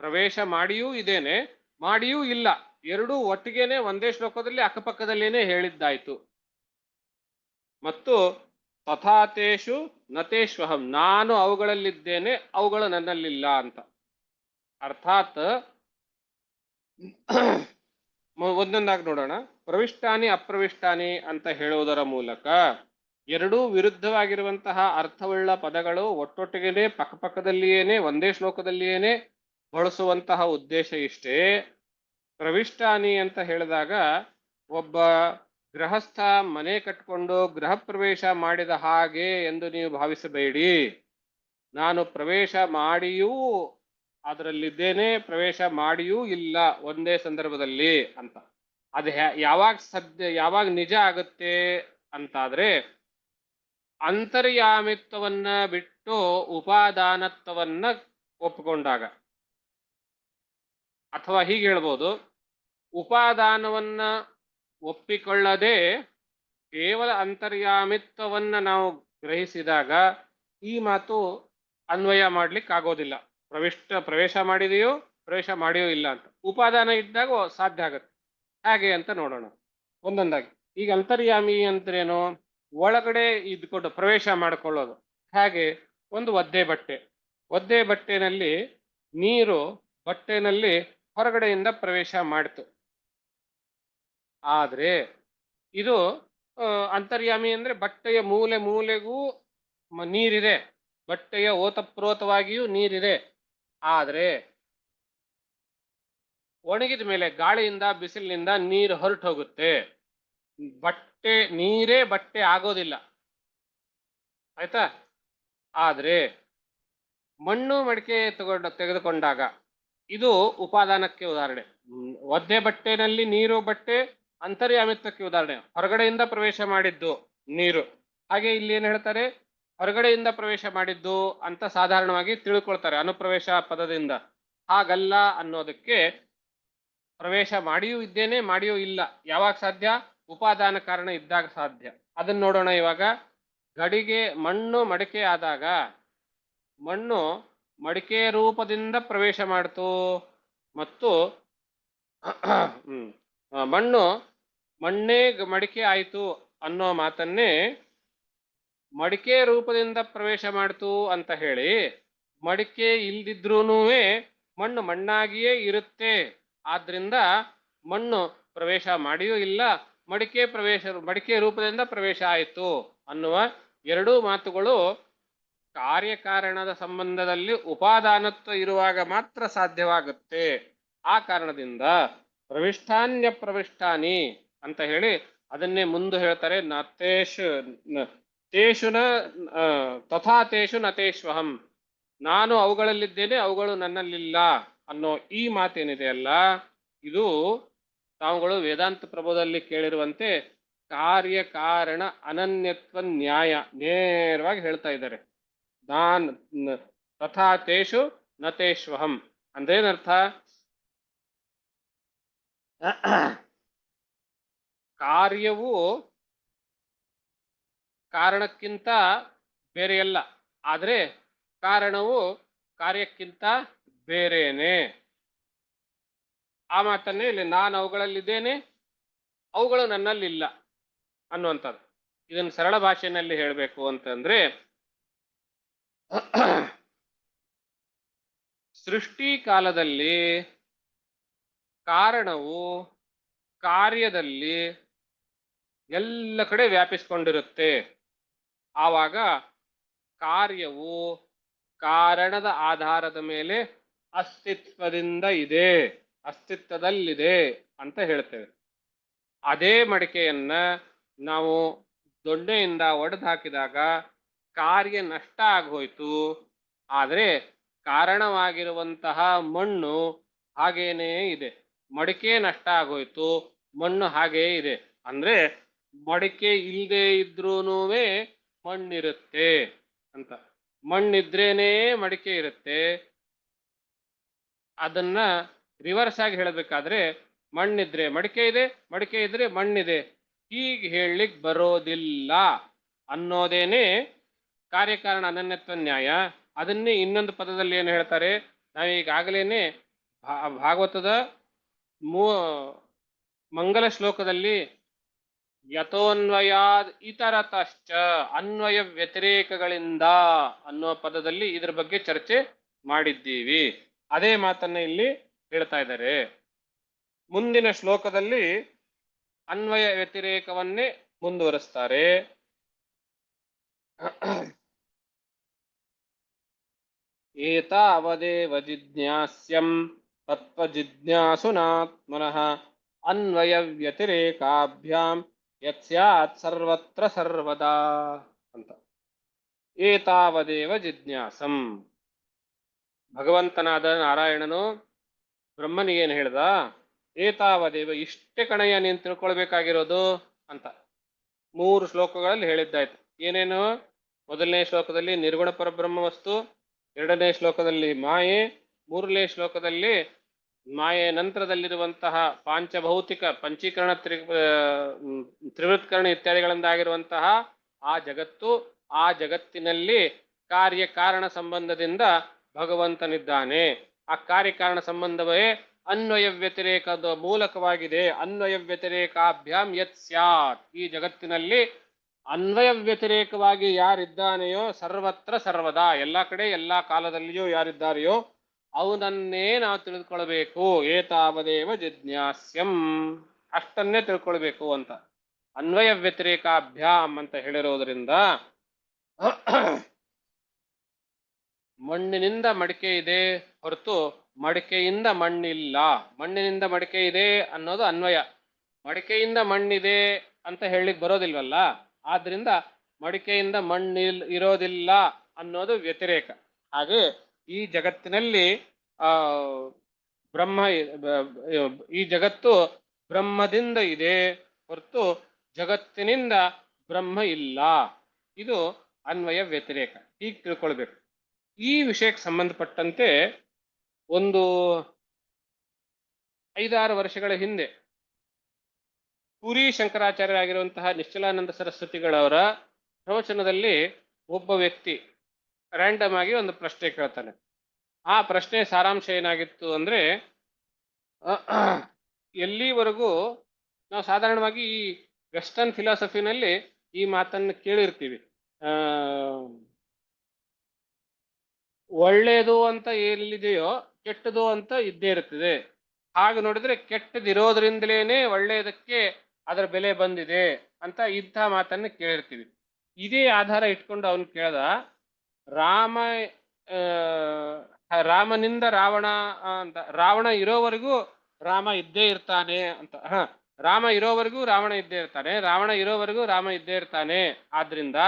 ಪ್ರವೇಶ ಮಾಡಿಯೂ ಇದೇನೆ, ಮಾಡಿಯೂ ಇಲ್ಲ, ಎರಡೂ ಒಟ್ಟಿಗೆನೆ ಒಂದೇ ಶ್ಲೋಕದಲ್ಲಿ ಅಕ್ಕಪಕ್ಕದಲ್ಲೇನೆ ಹೇಳಿದ್ದಾಯ್ತು. ಮತ್ತು ತಥಾತೇಷು ನತೇಶ್ವಹಂ, ನಾನು ಅವುಗಳಲ್ಲಿದ್ದೇನೆ, ಅವುಗಳು ನನ್ನಲ್ಲಿಲ್ಲ ಅಂತ. ಅರ್ಥಾತ್ ಒಂದೊಂದಾಗಿ ನೋಡೋಣ. ಪ್ರವಿಷ್ಟಾನಿ ಅಪ್ರವಿಷ್ಟಾನಿ ಅಂತ ಹೇಳುವುದರ ಮೂಲಕ ಎರಡೂ ವಿರುದ್ಧವಾಗಿರುವಂತಹ ಅರ್ಥವುಳ್ಳ ಪದಗಳು ಒಟ್ಟೊಟ್ಟಿಗೆನೆ ಪಕ್ಕಪಕ್ಕದಲ್ಲಿಯೇನೆ ಒಂದೇ ಶ್ಲೋಕದಲ್ಲಿಯೇನೆ ಬಳಸುವಂತಹ ಉದ್ದೇಶ ಇಷ್ಟೇ. ಪ್ರವಿಷ್ಟಾನಿ ಅಂತ ಹೇಳಿದಾಗ ಒಬ್ಬ ಗೃಹಸ್ಥ ಮನೆ ಕಟ್ಕೊಂಡು ಗೃಹ ಪ್ರವೇಶ ಮಾಡಿದ ಹಾಗೆ ಎಂದು ನೀವು ಭಾವಿಸಬೇಡಿ. ನಾನು ಪ್ರವೇಶ ಮಾಡಿಯೂ ಅದರಲ್ಲಿದ್ದೇನೆ, ಪ್ರವೇಶ ಮಾಡಿಯೂ ಇಲ್ಲ ಒಂದೇ ಸಂದರ್ಭದಲ್ಲಿ ಅಂತ. ಅದು ಯಾವಾಗ ನಿಜ ಆಗುತ್ತೆ ಅಂತಾದ್ರೆ, ಅಂತರ್ಯಾಮಿತ್ವವನ್ನ ಬಿಟ್ಟು ಉಪಾದಾನತ್ವವನ್ನ ಒಪ್ಪಿಕೊಂಡಾಗ. ಅಥವಾ ಹೀಗೆ ಹೇಳ್ಬೋದು, ಉಪಾದಾನವನ್ನ ಒಪ್ಪಿಕೊಳ್ಳದೆ ಕೇವಲ ಅಂತರ್ಯಾಮಿತ್ವವನ್ನ ನಾವು ಗ್ರಹಿಸಿದಾಗ ಈ ಮಾತು ಅನ್ವಯ ಮಾಡ್ಲಿಕ್ಕೆ ಆಗೋದಿಲ್ಲ. ಪ್ರವೇಶ ಮಾಡಿದೆಯೋ ಪ್ರವೇಶ ಮಾಡಿಯೋ ಇಲ್ಲ ಅಂತ. ಉಪಾದಾನ ಇದ್ದಾಗ ಸಾಧ್ಯ ಆಗತ್ತೆ. ಹೇಗೆ ಅಂತ ನೋಡೋಣ ಒಂದೊಂದಾಗಿ. ಈಗ ಅಂತರ್ಯಾಮಿ ಅಂದ್ರೇನು? ಒಳಗಡೆ ಇದ್ಕೊಂಡು ಪ್ರವೇಶ ಮಾಡಿಕೊಳ್ಳೋದು. ಹೇಗೆ? ಒಂದು ಒದ್ದೆ ಬಟ್ಟೆನಲ್ಲಿ ನೀರು ಬಟ್ಟೆನಲ್ಲಿ ಹೊರಗಡೆಯಿಂದ ಪ್ರವೇಶ ಮಾಡಿತು. ಆದ್ರೆ ಇದು ಅಂತರ್ಯಾಮಿ ಅಂದ್ರೆ ಬಟ್ಟೆಯ ಮೂಲೆ ಮೂಲೆಗೂ ನೀರಿದೆ, ಬಟ್ಟೆಯ ಓತಪ್ರೋತವಾಗಿಯೂ ನೀರಿದೆ. ಆದ್ರೆ ಒಣಗಿದ ಮೇಲೆ ಗಾಳಿಯಿಂದ ಬಿಸಿಲಿನಿಂದ ನೀರು ಹೊರಟು ಹೋಗುತ್ತೆ. ನೀರೇ ಬಟ್ಟೆ ಆಗೋದಿಲ್ಲ, ಆಯ್ತಾ? ಆದ್ರೆ ಮಣ್ಣು ಮಡಿಕೆ ತೆಗೆದುಕೊಂಡಾಗ, ಇದು ಉಪಾದಾನಕ್ಕೆ ಉದಾಹರಣೆ. ಒದ್ದೆ ಬಟ್ಟೆನಲ್ಲಿ ನೀರು ಬಟ್ಟೆ ಅಂತರ್ಯಾಮಿತ್ವಕ್ಕೆ ಉದಾಹರಣೆ. ಹೊರಗಡೆಯಿಂದ ಪ್ರವೇಶ ಮಾಡಿದ್ದು ನೀರು. ಹಾಗೆ ಇಲ್ಲಿ ಏನ್ ಹೇಳ್ತಾರೆ? ಹೊರಗಡೆಯಿಂದ ಪ್ರವೇಶ ಮಾಡಿದ್ದು ಅಂತ ಸಾಧಾರಣವಾಗಿ ತಿಳ್ಕೊಳ್ತಾರೆ ಅನುಪ್ರವೇಶ ಪದದಿಂದ. ಹಾಗಲ್ಲ ಅನ್ನೋದಕ್ಕೆ ಪ್ರವೇಶ ಮಾಡಿಯೂ ಇದ್ದೇನೆ, ಮಾಡಿಯೂ ಇಲ್ಲ ಯಾವಾಗ ಸಾಧ್ಯ? ಉಪಾದಾನ ಕಾರಣ ಇದ್ದಾಗ ಸಾಧ್ಯ. ಅದನ್ನ ನೋಡೋಣ ಇವಾಗ. ಗಡಿಗೆ ಮಣ್ಣು ಮಡಿಕೆ ಆದಾಗ ಮಣ್ಣು ಮಡಿಕೆ ರೂಪದಿಂದ ಪ್ರವೇಶ ಮಾಡ್ತು, ಮತ್ತು ಮಣ್ಣೇ ಮಡಿಕೆ ಆಯಿತು ಅನ್ನೋ ಮಾತನ್ನೇ ಮಡಿಕೆ ರೂಪದಿಂದ ಪ್ರವೇಶ ಮಾಡ್ತು ಅಂತ ಹೇಳಿ ಮಡಿಕೆ ಇಲ್ದಿದ್ರೂನು ಮಣ್ಣು ಮಣ್ಣಾಗಿಯೇ ಇರುತ್ತೆ. ಆದ್ರಿಂದ ಮಣ್ಣು ಪ್ರವೇಶ ಮಾಡಿಯೂ ಇಲ್ಲ, ಮಡಿಕೆ ರೂಪದಿಂದ ಪ್ರವೇಶ ಆಯಿತು ಅನ್ನುವ ಎರಡೂ ಮಾತುಗಳು ಕಾರ್ಯಕಾರಣದ ಸಂಬಂಧದಲ್ಲಿ ಉಪಾದಾನತ್ವ ಇರುವಾಗ ಮಾತ್ರ ಸಾಧ್ಯವಾಗುತ್ತೆ. ಆ ಕಾರಣದಿಂದ ಪ್ರವಿಷ್ಟಾನ್ಯ ಪ್ರವಿಷ್ಟಾನಿ ಅಂತ ಹೇಳಿ ಅದನ್ನೇ ಮುಂದೆ ಹೇಳ್ತಾರೆ. ತೇಷು ನ ತಥಾ ತೇಷು ನತೇಶ್ವಹಂ, ನಾನು ಅವುಗಳಲ್ಲಿದ್ದೇನೆ, ಅವುಗಳು ನನ್ನಲ್ಲಿಲ್ಲ ಅನ್ನೋ ಈ ಮಾತೇನಿದೆ ಅಲ್ಲ, ಇದು ತಾವುಗಳು ವೇದಾಂತ ಪ್ರಭೋದಲ್ಲಿ ಕೇಳಿರುವಂತೆ ಕಾರ್ಯಕಾರಣ ಅನನ್ಯತ್ವ ನ್ಯಾಯ ನೇರವಾಗಿ ಹೇಳ್ತಾ ಇದ್ದಾರೆ. ತಥಾ ತೇಷು ನತೇಶ್ವಹಂ ಅಂದ್ರೇನರ್ಥ? ಕಾರ್ಯವು ಕಾರಣಕ್ಕಿಂತ ಬೇರೆಯಲ್ಲ, ಆದರೆ ಕಾರಣವು ಕಾರ್ಯಕ್ಕಿಂತ ಬೇರೇನೆ. ಆ ಮಾತನ್ನೇ ಇಲ್ಲಿ ನಾನು ಅವುಗಳಲ್ಲಿದ್ದೇನೆ, ಅವುಗಳು ನನ್ನಲ್ಲಿಲ್ಲ ಅನ್ನುವಂಥದ್ದು. ಇದನ್ನು ಸರಳ ಭಾಷೆಯಲ್ಲಿ ಹೇಳಬೇಕು ಅಂತಂದ್ರೆ, ಸೃಷ್ಟಿ ಕಾಲದಲ್ಲಿ ಕಾರಣವು ಕಾರ್ಯದಲ್ಲಿ ಎಲ್ಲ ಕಡೆ ವ್ಯಾಪಿಸಿಕೊಂಡಿರುತ್ತೆ. ಆವಾಗ ಕಾರ್ಯವು ಕಾರಣದ ಆಧಾರದ ಮೇಲೆ ಅಸ್ತಿತ್ವದಲ್ಲಿದೆ ಅಂತ ಹೇಳ್ತೇವೆ. ಅದೇ ಮಡಿಕೆಯನ್ನ ನಾವು ದೊಣ್ಣೆಯಿಂದ ಒಡೆದು ಹಾಕಿದಾಗ ಕಾರ್ಯ ನಷ್ಟ ಆಗೋಯ್ತು, ಆದರೆ ಕಾರಣವಾಗಿರುವಂತಹ ಮಣ್ಣು ಹಾಗೇನೇ ಇದೆ. ಮಡಿಕೆ ನಷ್ಟ ಆಗೋಯ್ತು, ಮಣ್ಣು ಹಾಗೇ ಇದೆ. ಅಂದ್ರೆ ಮಡಿಕೆ ಇಲ್ಲದೆ ಇದ್ರೂನು ಮಣ್ಣಿರುತ್ತೆ ಅಂತ. ಮಣ್ಣಿದ್ರೇನೆ ಮಡಿಕೆ ಇರುತ್ತೆ. ಅದನ್ನ ರಿವರ್ಸ್ ಆಗಿ ಹೇಳಬೇಕಾದ್ರೆ ಮಣ್ಣಿದ್ರೆ ಮಡಿಕೆ ಇದೆ, ಮಡಿಕೆ ಇದ್ರೆ ಮಣ್ಣಿದೆ, ಹೀಗೆ ಹೇಳಲಿಕ್ಕೆ ಬರೋದಿಲ್ಲ ಅನ್ನೋದೇನೆ ಕಾರ್ಯಕಾರಣ ಅನನ್ಯತ್ವ ನ್ಯಾಯ. ಅದನ್ನೇ ಇನ್ನೊಂದು ಪದದಲ್ಲಿ ಏನು ಹೇಳ್ತಾರೆ, ನಾವೀಗಾಗಲೇನೆ ಭಾಗವತದ ಮಂಗಲ ಶ್ಲೋಕದಲ್ಲಿ ಯಥೋನ್ವಯಾದ್ ಇತರತಶ್ಚ, ಅನ್ವಯ ವ್ಯತಿರೇಕಗಳಿಂದ ಅನ್ನುವ ಪದದಲ್ಲಿ ಇದರ ಬಗ್ಗೆ ಚರ್ಚೆ ಮಾಡಿದ್ದೀವಿ. ಅದೇ ಮಾತನ್ನ ಇಲ್ಲಿ ಹೇಳ್ತಾ ಇದ್ದಾರೆ. ಮುಂದಿನ ಶ್ಲೋಕದಲ್ಲಿ ಅನ್ವಯ ವ್ಯತಿರೇಕವನ್ನೇ ಮುಂದುವರಿಸ್ತಾರೆ. ಏತಾವದೇವ ಜಿಜ್ಞಾಸ್ಯಂ ತತ್ವಜಿಜ್ಞಾಸುನಾತ್ಮನಃ ಅನ್ವಯ ವ್ಯತಿರೇಕಾಭ್ಯಾಂ ಯತ್ಸ್ಯಾತ್ ಸರ್ವತ್ರ ಸರ್ವದಾ ಅಂತ. ಏತಾವದೇವ ಜಿಜ್ಞಾಸಂ, ಭಗವಂತನಾದ ನಾರಾಯಣನು ಬ್ರಹ್ಮನಿಗೇನು ಹೇಳ್ದ? ಏತಾವದೇವ, ಇಷ್ಟೇ ಕಣಯ್ಯ ನೀನು ತಿಳ್ಕೊಳ್ಬೇಕಾಗಿರೋದು ಅಂತ 3 ಶ್ಲೋಕಗಳಲ್ಲಿ ಹೇಳಿದ್ದಾಯ್ತು. ಏನೇನು? ಮೊದಲನೇ ಶ್ಲೋಕದಲ್ಲಿ ನಿರ್ಗುಣ ಪರಬ್ರಹ್ಮ ವಸ್ತು, 2ನೇ ಶ್ಲೋಕದಲ್ಲಿ ಮಾಯೆ, 3ನೇ ಶ್ಲೋಕದಲ್ಲಿ ಮಾಯೆ ನಂತರದಲ್ಲಿರುವಂತಹ ಪಾಂಚಭೌತಿಕ ಪಂಚೀಕರಣ ತ್ರಿವೃತ್ಕರಣ ಇತ್ಯಾದಿಗಳಿಂದಾಗಿರುವಂತಹ ಆ ಜಗತ್ತು, ಆ ಜಗತ್ತಿನಲ್ಲಿ ಕಾರ್ಯಕಾರಣ ಸಂಬಂಧದಿಂದ ಭಗವಂತನಿದ್ದಾನೆ. ಆ ಕಾರ್ಯಕಾರಣ ಸಂಬಂಧವೇ ಅನ್ವಯ ವ್ಯತಿರೇಕದ ಮೂಲಕವಾಗಿದೆ. ಅನ್ವಯ ವ್ಯತಿರೇಕಾಭ್ಯಾಂ ಯತ್ ಸ್ಯಾತ್, ಈ ಜಗತ್ತಿನಲ್ಲಿ ಅನ್ವಯ ವ್ಯತಿರೇಕವಾಗಿ ಯಾರಿದ್ದಾನೆಯೋ ಸರ್ವತ್ರ ಸರ್ವದಾ, ಎಲ್ಲ ಕಡೆ ಎಲ್ಲ ಕಾಲದಲ್ಲಿಯೂ ಯಾರಿದ್ದಾರೆಯೋ ಅವನನ್ನೇ ನಾವು ತಿಳಿದುಕೊಳ್ಬೇಕು. ಏತಾವದೇವ ಜಿಜ್ಞಾಸ್ಯಂ, ಅಷ್ಟನ್ನೇ ತಿಳ್ಕೊಳ್ಬೇಕು ಅಂತ. ಅನ್ವಯ ವ್ಯತಿರೇಕಾಭ್ಯಾಂ ಅಂತ ಹೇಳಿರೋದ್ರಿಂದ ಮಣ್ಣಿನಿಂದ ಮಡಿಕೆ ಇದೆ ಹೊರತು ಮಡಿಕೆಯಿಂದ ಮಣ್ಣಿಲ್ಲ. ಮಣ್ಣಿನಿಂದ ಮಡಿಕೆ ಇದೆ ಅನ್ನೋದು ಅನ್ವಯ, ಮಡಿಕೆಯಿಂದ ಮಣ್ಣಿದೆ ಅಂತ ಹೇಳಲಿಕ್ಕೆ ಬರೋದಿಲ್ವಲ್ಲ. ಆದ್ರಿಂದ ಮಡಿಕೆಯಿಂದ ಇರೋದಿಲ್ಲ ಅನ್ನೋದು ವ್ಯತಿರೇಕ. ಹಾಗೆ ಈ ಜಗತ್ತಿನಲ್ಲಿ ಈ ಜಗತ್ತು ಬ್ರಹ್ಮದಿಂದ ಇದೆ ಹೊರತು ಜಗತ್ತಿನಿಂದ ಬ್ರಹ್ಮ ಇಲ್ಲ. ಇದು ಅನ್ವಯ ವ್ಯತಿರೇಕ. ಹೀಗೆ ತಿಳ್ಕೊಳ್ಬೇಕು. ಈ ವಿಷಯಕ್ಕೆ ಸಂಬಂಧಪಟ್ಟಂತೆ ಒಂದು 5-6 ವರ್ಷಗಳ ಹಿಂದೆ ಪುರಿ ಶಂಕರಾಚಾರ್ಯರಾಗಿರುವಂತಹ ನಿಶ್ಚಲಾನಂದ ಸರಸ್ವತಿಗಳವರ ಪ್ರವಚನದಲ್ಲಿ ಒಬ್ಬ ವ್ಯಕ್ತಿ ರ್ಯಾಂಡಮ್ ಆಗಿ ಒಂದು ಪ್ರಶ್ನೆ ಕೇಳ್ತಾನೆ. ಆ ಪ್ರಶ್ನೆ ಸಾರಾಂಶ ಏನಾಗಿತ್ತು ಅಂದ್ರೆ, ಎಲ್ಲಿವರೆಗೂ ನಾವು ಸಾಧಾರಣವಾಗಿ ಈ ವೆಸ್ಟರ್ನ್ ಫಿಲಾಸಫಿನಲ್ಲಿ ಈ ಮಾತನ್ನು ಕೇಳಿರ್ತೀವಿ, ಆ, ಒಳ್ಳೇದು ಅಂತ ಎಲ್ಲಿದೆಯೋ ಕೆಟ್ಟದು ಅಂತ ಇದ್ದೇ ಇರ್ತದೆ. ಹಾಗೆ ನೋಡಿದ್ರೆ ಕೆಟ್ಟದಿರೋದ್ರಿಂದಲೇನೆ ಒಳ್ಳೆಯದಕ್ಕೆ ಅದರ ಬೆಲೆ ಬಂದಿದೆ ಅಂತ ಇಂಥ ಮಾತನ್ನ ಕೇಳಿರ್ತೀವಿ. ಇದೇ ಆಧಾರ ಇಟ್ಕೊಂಡು ಅವನು ಕೇಳ್ದ, ರಾಮ ರಾಮನಿಂದ ರಾವಣ ಅಂತ, ರಾವಣ ಇರೋವರೆಗೂ ರಾಮ ಇದ್ದೇ ಇರ್ತಾನೆ ಅಂತ. ರಾಮ ಇರೋವರೆಗೂ ರಾವಣ ಇದ್ದೇ ಇರ್ತಾನೆ, ರಾವಣ ಇರೋವರೆಗೂ ರಾಮ ಇದ್ದೇ ಇರ್ತಾನೆ. ಆದ್ರಿಂದ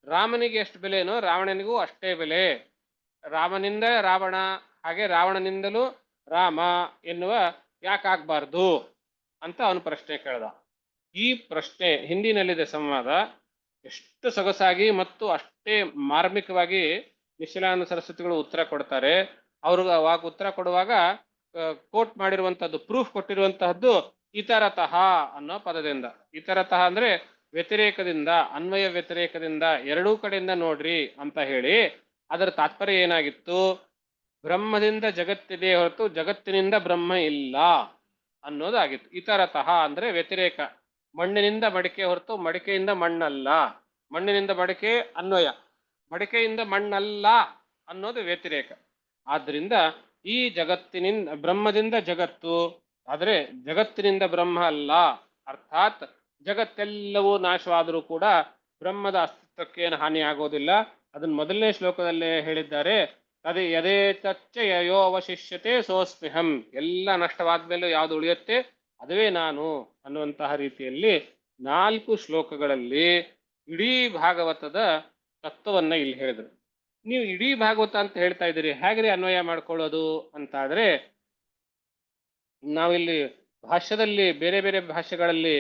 ರಾಮನಿಗೆ ಎಷ್ಟು ಬೆಲೆನೋ ರಾವಣನಿಗೂ ಅಷ್ಟೇ ಬೆಲೆ. ರಾಮನಿಂದ ರಾವಣ, ಹಾಗೆ ರಾವಣನಿಂದಲೂ ರಾಮ ಎನ್ನುವ ಯಾಕಾಗ್ಬಾರ್ದು ಅಂತ ಅವನು ಪ್ರಶ್ನೆ ಕೇಳ್ದ. ಈ ಪ್ರಶ್ನೆ ಹಿಂದಿನಲ್ಲಿದೆ ಸಂವಾದ, ಎಷ್ಟು ಸೊಗಸಾಗಿ ಮತ್ತು ಅಷ್ಟೇ ಮಾರ್ಮಿಕವಾಗಿ ನಿಶಿಲಾನಂದ ಸರಸ್ವತಿಗಳು ಉತ್ತರ ಕೊಡ್ತಾರೆ. ಅವರು ಅವಾಗ ಉತ್ತರ ಕೊಡುವಾಗ ಕೋಟ್ ಮಾಡಿರುವಂತಹದ್ದು, ಪ್ರೂಫ್ ಕೊಟ್ಟಿರುವಂತಹದ್ದು ಇತರತಃ ಅನ್ನೋ ಪದದಿಂದ. ಇತರತಃ ಅಂದ್ರೆ ವ್ಯತಿರೇಕದಿಂದ, ಅನ್ವಯ ವ್ಯತಿರೇಕದಿಂದ, ಎರಡೂ ಕಡೆಯಿಂದ ನೋಡ್ರಿ ಅಂತ ಹೇಳಿ ಅದರ ತಾತ್ಪರ್ಯ ಏನಾಗಿತ್ತು? ಬ್ರಹ್ಮದಿಂದ ಜಗತ್ತಿದೆ ಹೊರತು ಜಗತ್ತಿನಿಂದ ಬ್ರಹ್ಮ ಇಲ್ಲ ಅನ್ನೋದಾಗಿತ್ತು. ಇತರತಃ ಅಂದ್ರೆ ವ್ಯತಿರೇಕ, ಮಣ್ಣಿನಿಂದ ಮಡಿಕೆ ಹೊರತು ಮಡಿಕೆಯಿಂದ ಮಣ್ಣಲ್ಲ, ಮಣ್ಣಿನಿಂದ ಮಡಿಕೆ ಅನ್ವಯ, ಮಡಿಕೆಯಿಂದ ಮಣ್ಣಲ್ಲ ಅನ್ನೋದು ವ್ಯತಿರೇಕ. ಆದ್ರಿಂದ ಈ ಜಗತ್ತಿನಿಂದ, ಬ್ರಹ್ಮದಿಂದ ಜಗತ್ತು ಆದರೆ ಜಗತ್ತಿನಿಂದ ಬ್ರಹ್ಮ ಅಲ್ಲ. ಅರ್ಥಾತ್ ಜಗತ್ತೆಲ್ಲವೂ ನಾಶವಾದರೂ ಕೂಡ ಬ್ರಹ್ಮದ ಅಸ್ತಿತ್ವಕ್ಕೇನು ಹಾನಿ ಆಗೋದಿಲ್ಲ. ಅದನ್ನ ಮೊದಲನೇ ಶ್ಲೋಕದಲ್ಲೇ ಹೇಳಿದ್ದಾರೆ. ಅದೇ ಯದೇ ತಚ್ಚ ಯಯೋ ಅವಶಿಷ್ಯತೆ ಸೋಸ್ಮಿಹಂ, ಎಲ್ಲ ನಷ್ಟವಾದ್ಮೇಲೆ ಯಾವುದು ಉಳಿಯುತ್ತೆ ಅದುವೇ ನಾನು ಅನ್ನುವಂತಹ ರೀತಿಯಲ್ಲಿ 4 ಶ್ಲೋಕಗಳಲ್ಲಿ ಇಡೀ ಭಾಗವತದ ತತ್ವವನ್ನ ಇಲ್ಲಿ ಹೇಳಿದ್ರು. ನೀವು ಇಡೀ ಭಾಗವತ ಅಂತ ಹೇಳ್ತಾ ಇದ್ದೀರಿ, ಹೇಗ್ರಿ ಅನ್ವಯ ಮಾಡ್ಕೊಳ್ಳೋದು ಅಂತಾದ್ರೆ, ನಾವಿಲ್ಲಿ ಭಾಷ್ಯದಲ್ಲಿ ಬೇರೆ ಬೇರೆ ಭಾಷೆಗಳಲ್ಲಿ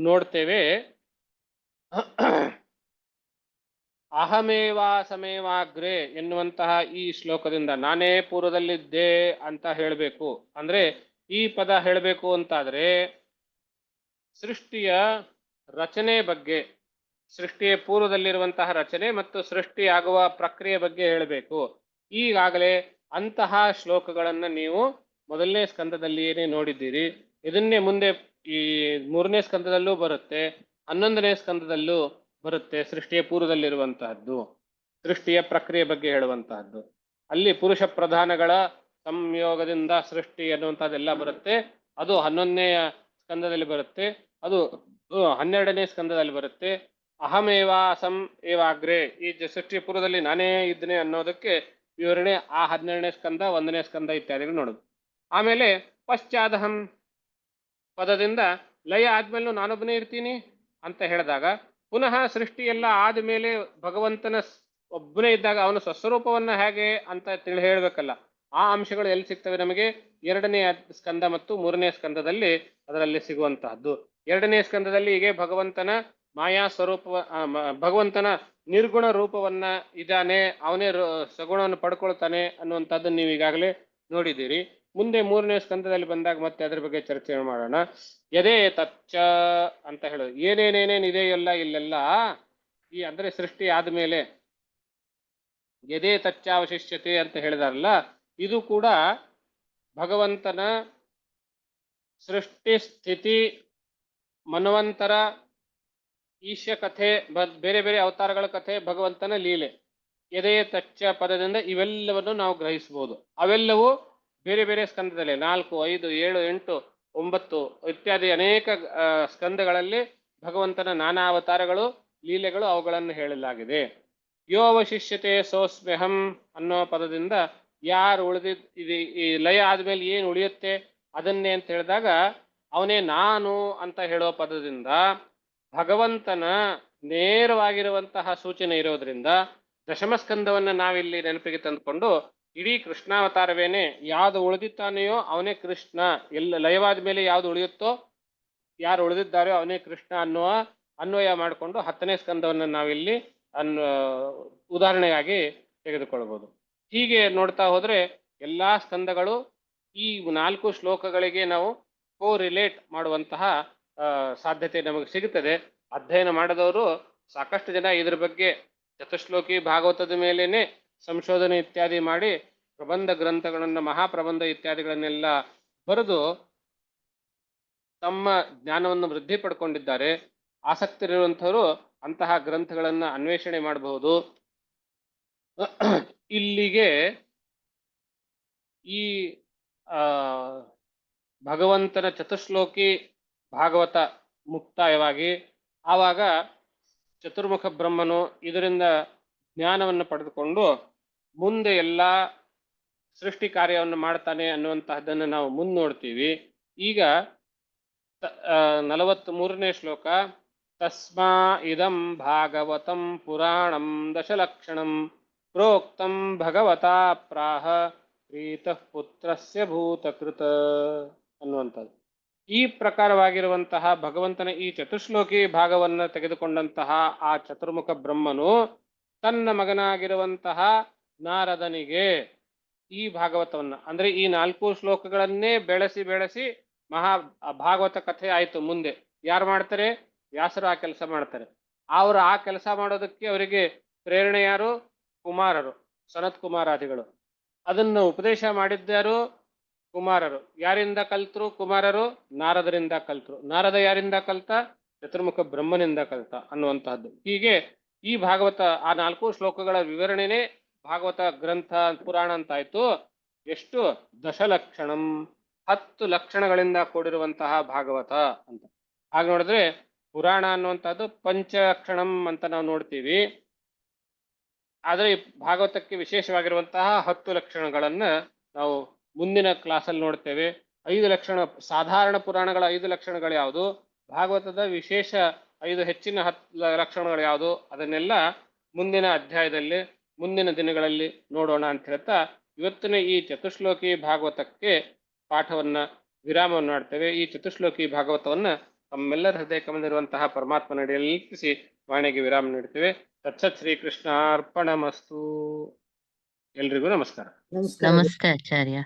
ನೋಡ್ತೇವೆ. ಅಹಮೇವಾ ಸಮೇವಾಗ್ರೆ ಎನ್ನುವಂತಹ ಈ ಶ್ಲೋಕದಿಂದ ನಾನೇ ಪೂರ್ವದಲ್ಲಿದ್ದೆ ಅಂತ ಹೇಳಬೇಕು. ಅಂದ್ರೆ ಈ ಪದ ಹೇಳಬೇಕು ಅಂತಾದ್ರೆ ಸೃಷ್ಟಿಯ ರಚನೆ ಬಗ್ಗೆ, ಸೃಷ್ಟಿಯ ಪೂರ್ವದಲ್ಲಿರುವಂತಹ ರಚನೆ ಮತ್ತು ಸೃಷ್ಟಿಯಾಗುವ ಪ್ರಕ್ರಿಯೆ ಬಗ್ಗೆ ಹೇಳಬೇಕು. ಈಗಾಗಲೇ ಅಂತಹ ಶ್ಲೋಕಗಳನ್ನ ನೀವು ಮೊದಲನೇ ಸ್ಕಂದದಲ್ಲಿಯೇ ನೋಡಿದ್ದೀರಿ. ಇದನ್ನೇ ಮುಂದೆ ಈ 3ನೇ ಸ್ಕಂದದಲ್ಲೂ ಬರುತ್ತೆ, 11ನೇ ಸ್ಕಂದದಲ್ಲೂ ಬರುತ್ತೆ. ಸೃಷ್ಟಿಯ ಪೂರ್ವದಲ್ಲಿರುವಂತಹದ್ದು, ಸೃಷ್ಟಿಯ ಪ್ರಕ್ರಿಯೆ ಬಗ್ಗೆ ಹೇಳುವಂತಹದ್ದು. ಅಲ್ಲಿ ಪುರುಷ ಪ್ರಧಾನಗಳ ಸಂಯೋಗದಿಂದ ಸೃಷ್ಟಿ ಅನ್ನುವಂಥದ್ದೆಲ್ಲ ಬರುತ್ತೆ. ಅದು 11ನೇ ಸ್ಕಂದದಲ್ಲಿ ಬರುತ್ತೆ, ಅದು 12ನೇ ಸ್ಕಂದದಲ್ಲಿ ಬರುತ್ತೆ. ಅಹಮೇವಾ ಅಸಂ ಏವಾಗ್ರೆ, ಈ ಸೃಷ್ಟಿಯ ಪೂರ್ವದಲ್ಲಿ ನಾನೇ ಇದ್ದೇನೆ ಅನ್ನೋದಕ್ಕೆ ವಿವರಣೆ ಆ 12ನೇ ಸ್ಕಂದ, 1ನೇ ಸ್ಕಂದ ಇತ್ಯಾದಿಗಳು ನೋಡುದು. ಆಮೇಲೆ ಪಶ್ಚಾದಹಂ ಪದದಿಂದ ಲಯ ಆದ್ಮೇಲೂ ನಾನೊಬ್ಬನೇ ಇರ್ತೀನಿ ಅಂತ ಹೇಳಿದಾಗ, ಪುನಃ ಸೃಷ್ಟಿ ಎಲ್ಲ ಆದ್ಮೇಲೆ ಭಗವಂತನ ಒಬ್ಬನೇ ಇದ್ದಾಗ ಅವನ ಸ್ವಸ್ವರೂಪವನ್ನ ಹೇಗೆ ಅಂತ ತಿಳಿ ಹೇಳ್ಬೇಕಲ್ಲ. ಆ ಅಂಶಗಳು ಎಲ್ಲಿ ಸಿಗ್ತವೆ ನಮಗೆ? 2ನೇ ಸ್ಕಂದ ಮತ್ತು 3ನೇ ಸ್ಕಂದದಲ್ಲಿ ಅದರಲ್ಲಿ ಸಿಗುವಂತಹದ್ದು. 2ನೇ ಸ್ಕಂದದಲ್ಲಿ ಹೀಗೆ ಭಗವಂತನ ಮಾಯಾ ಸ್ವರೂಪ, ಭಗವಂತನ ನಿರ್ಗುಣ ರೂಪವನ್ನ ಇದ್ದಾನೆ, ಅವನೇ ಸಗುಣವನ್ನು ಪಡ್ಕೊಳ್ತಾನೆ ಅನ್ನುವಂಥದ್ದನ್ನು ನೀವು ಈಗಾಗಲೇ ನೋಡಿದ್ದೀರಿ. ಮುಂದೆ 3ನೇ ಸ್ಕಂದದಲ್ಲಿ ಬಂದಾಗ ಮತ್ತೆ ಅದರ ಬಗ್ಗೆ ಚರ್ಚೆ ಮಾಡೋಣ. ಯದೇ ತಚ್ಚ ಅಂತ ಹೇಳೋದು, ಏನೇನೇನೇನಿದೆಯಲ್ಲ ಇಲ್ಲೆಲ್ಲ, ಈ ಅಂದ್ರೆ ಸೃಷ್ಟಿ ಆದ್ಮೇಲೆ ಯದೇ ತಚ್ಚಾವಶಿಷ್ಯತೆ ಅಂತ ಹೇಳಿದಾರಲ್ಲ, ಇದು ಕೂಡ ಭಗವಂತನ ಸೃಷ್ಟಿ ಸ್ಥಿತಿ ಮನ್ವಂತರ ಈಶ್ಯ ಕಥೆ, ಬೇರೆ ಬೇರೆ ಅವತಾರಗಳ ಕಥೆ, ಭಗವಂತನ ಲೀಲೆ. ಯದೇ ತಚ್ಚ ಪದದಿಂದ ಇವೆಲ್ಲವನ್ನು ನಾವು ಗ್ರಹಿಸಬಹುದು. ಅವೆಲ್ಲವೂ ಬೇರೆ ಬೇರೆ ಸ್ಕಂದದಲ್ಲಿ 4, 5, 7, 8, 9 ಇತ್ಯಾದಿ ಅನೇಕ ಸ್ಕಂದಗಳಲ್ಲಿ ಭಗವಂತನ ನಾನಾ ಅವತಾರಗಳು, ಲೀಲೆಗಳು, ಅವುಗಳನ್ನು ಹೇಳಲಾಗಿದೆ. ಯೋ ಅವಶಿಷ್ಯತೆ ಸೋಸ್ಮ್ಯಹಂ ಅನ್ನೋ ಪದದಿಂದ ಯಾರು ಉಳಿದಿದ್, ಈ ಲಯ ಆದ್ಮೇಲೆ ಏನು ಉಳಿಯುತ್ತೆ ಅದನ್ನೇ ಅಂತ ಹೇಳಿದಾಗ ಅವನೇ ನಾನು ಅಂತ ಹೇಳೋ ಪದದಿಂದ ಭಗವಂತನ ನೇರವಾಗಿರುವಂತಹ ಸೂಚನೆ ಇರೋದ್ರಿಂದ ದಶಮಸ್ಕಂದವನ್ನ ನಾವಿಲ್ಲಿ ನೆನಪಿಗೆ ತಂದುಕೊಂಡು ಇಡೀ ಕೃಷ್ಣಾವತಾರವೇನೆ ಯಾವುದು ಉಳಿದಿತ್ತಾನೆಯೋ ಅವನೇ ಕೃಷ್ಣ, ಎಲ್ಲ ಲಯವಾದ ಮೇಲೆ ಯಾವುದು ಉಳಿಯುತ್ತೋ, ಯಾರು ಉಳಿದಿದ್ದಾರೋ ಅವನೇ ಕೃಷ್ಣ ಅನ್ನುವ ಅನ್ವಯ ಮಾಡಿಕೊಂಡು 10ನೇ ಸ್ಕಂದವನ್ನು ನಾವಿಲ್ಲಿ ಉದಾಹರಣೆಯಾಗಿ ತೆಗೆದುಕೊಳ್ಬಹುದು. ಹೀಗೆ ನೋಡ್ತಾ ಹೋದ್ರೆ ಎಲ್ಲಾ ಸ್ಕಂದಗಳು ಈ 4 ಶ್ಲೋಕಗಳಿಗೆ ನಾವು ಕೋರಿಲೇಟ್ ಮಾಡುವಂತಹ ಸಾಧ್ಯತೆ ನಮಗೆ ಸಿಗುತ್ತದೆ. ಅಧ್ಯಯನ ಮಾಡದವರು ಸಾಕಷ್ಟು ಜನ ಇದ್ರ ಬಗ್ಗೆ ಚತುಶ್ಲೋಕಿ ಭಾಗವತದ ಮೇಲೇನೆ ಸಂಶೋಧನೆ ಇತ್ಯಾದಿ ಮಾಡಿ ಪ್ರಬಂಧ ಗ್ರಂಥಗಳನ್ನು, ಮಹಾಪ್ರಬಂಧ ಇತ್ಯಾದಿಗಳನ್ನೆಲ್ಲ ಬರೆದು ತಮ್ಮ ಜ್ಞಾನವನ್ನು ವೃದ್ಧಿ ಪಡ್ಕೊಂಡಿದ್ದಾರೆ. ಆಸಕ್ತಿ ಇರುವಂಥವರು ಅಂತಹ ಗ್ರಂಥಗಳನ್ನ ಅನ್ವೇಷಣೆ ಮಾಡಬಹುದು. ಇಲ್ಲಿಗೆ ಈ ಆ ಭಗವಂತನ ಚತುಶ್ಲೋಕಿ ಭಾಗವತ ಮುಕ್ತಾಯವಾಗಿ ಆವಾಗ ಚತುರ್ಮುಖ ಬ್ರಹ್ಮನು ಇದರಿಂದ ಜ್ಞಾನವನ್ನು ಪಡೆದುಕೊಂಡು ಮುಂದೆ ಎಲ್ಲ ಸೃಷ್ಟಿ ಕಾರ್ಯವನ್ನು ಮಾಡ್ತಾನೆ ಅನ್ನುವಂತಹದ್ದನ್ನು ನಾವು ಮುಂದೆ ನೋಡ್ತೀವಿ. ಈಗ 43ನೇ ಶ್ಲೋಕ, ತಸ್ಮಾ ಇದಂ ಭಾಗವತಂ ಪುರಾಣಂ ದಶಲಕ್ಷಣಂ ಪ್ರೋಕ್ತಂ ಭಗವತಾ ಪ್ರಾಹ ಪ್ರೀತಃ ಪುತ್ರಸ್ಯ ಭೂತಕೃತ ಅನ್ನುವಂಥದ್ದು. ಈ ಪ್ರಕಾರವಾಗಿರುವಂತಹ ಭಗವಂತನ ಈ ಚತುಶ್ಲೋಕಿ ಭಾಗವನ್ನು ತೆಗೆದುಕೊಂಡಂತಹ ಆ ಚತುರ್ಮುಖ ಬ್ರಹ್ಮನು ತನ್ನ ಮಗನಾಗಿರುವಂತಹ ನಾರದನಿಗೆ ಈ ಭಾಗವತವನ್ನ ಅಂದ್ರೆ ಈ 4 ಶ್ಲೋಕಗಳನ್ನೇ ಬೆಳೆಸಿ ಬೆಳೆಸಿ ಭಾಗವತ ಕಥೆ ಆಯ್ತು. ಮುಂದೆ ಯಾರು ಮಾಡ್ತಾರೆ? ವ್ಯಾಸರು ಆ ಕೆಲಸ ಮಾಡ್ತಾರೆ. ಅವರು ಆ ಕೆಲಸ ಮಾಡೋದಕ್ಕೆ ಅವರಿಗೆ ಪ್ರೇರಣೆ ಯಾರು? ಕುಮಾರರು, ಸನತ್ ಕುಮಾರಾದಿಗಳು. ಅದನ್ನು ಉಪದೇಶ ಮಾಡಿದ್ದಾರು ಕುಮಾರರು. ಯಾರಿಂದ ಕಲ್ತರು ಕುಮಾರರು? ನಾರದರಿಂದ ಕಲ್ತರು. ನಾರದ ಯಾರಿಂದ ಕಲ್ತ? ಚತುರ್ಮುಖ ಬ್ರಹ್ಮನಿಂದ ಕಲ್ತ ಅನ್ನುವಂತಹದ್ದು. ಹೀಗೆ ಈ ಭಾಗವತ ಆ 4 ಶ್ಲೋಕಗಳ ವಿವರಣೆನೇ ಭಾಗವತ ಗ್ರಂಥ ಪುರಾಣ ಅಂತಾಯ್ತು. ಎಷ್ಟು? ದಶಲಕ್ಷಣಂ, 10 ಲಕ್ಷಣಗಳಿಂದ ಕೂಡಿರುವಂತಹ ಭಾಗವತ ಅಂತ. ಹಾಗೆ ನೋಡಿದ್ರೆ ಪುರಾಣ ಅನ್ನುವಂಥದ್ದು ಪಂಚಲಕ್ಷಣಂ ಅಂತ ನಾವು ನೋಡ್ತೀವಿ. ಆದರೆ ಭಾಗವತಕ್ಕೆ ವಿಶೇಷವಾಗಿರುವಂತಹ 10 ಲಕ್ಷಣಗಳನ್ನ ನಾವು ಮುಂದಿನ ಕ್ಲಾಸಲ್ಲಿ ನೋಡ್ತೇವೆ. 5 ಲಕ್ಷಣ, ಸಾಧಾರಣ ಪುರಾಣಗಳ 5 ಲಕ್ಷಣಗಳು ಯಾವುದು, ಭಾಗವತದ ವಿಶೇಷ 5 ಹೆಚ್ಚಿನ 10 ಲಕ್ಷಣಗಳು ಯಾವುದು, ಅದನ್ನೆಲ್ಲ ಮುಂದಿನ ಅಧ್ಯಾಯದಲ್ಲಿ ಮುಂದಿನ ದಿನಗಳಲ್ಲಿ ನೋಡೋಣ ಅಂತ ಹೇಳ್ತಾ ಇವತ್ತಿನ ಈ ಚತುಶ್ಲೋಕಿ ಭಾಗವತಕ್ಕೆ ಪಾಠವನ್ನ ವಿರಾಮವನ್ನು ಮಾಡ್ತೇವೆ. ಈ ಚತುಶ್ಲೋಕಿ ಭಾಗವತವನ್ನ ತಮ್ಮೆಲ್ಲರ ಹೃದಯ ಕಮಲಿರುವಂತಹ ಪರಮಾತ್ಮ ನಡೆಯಲ್ಲಿ ನಿಲ್ಲಿಸಿ ವಾಣಿಗೆ ವಿರಾಮ ನೀಡ್ತೇವೆ. ತತ್ಸತ್ ಶ್ರೀಕೃಷ್ಣ ಅರ್ಪಣಮಸ್ತು. ಎಲ್ರಿಗೂ ನಮಸ್ಕಾರ. ನಮಸ್ಕಾರ ಆಚಾರ್ಯ.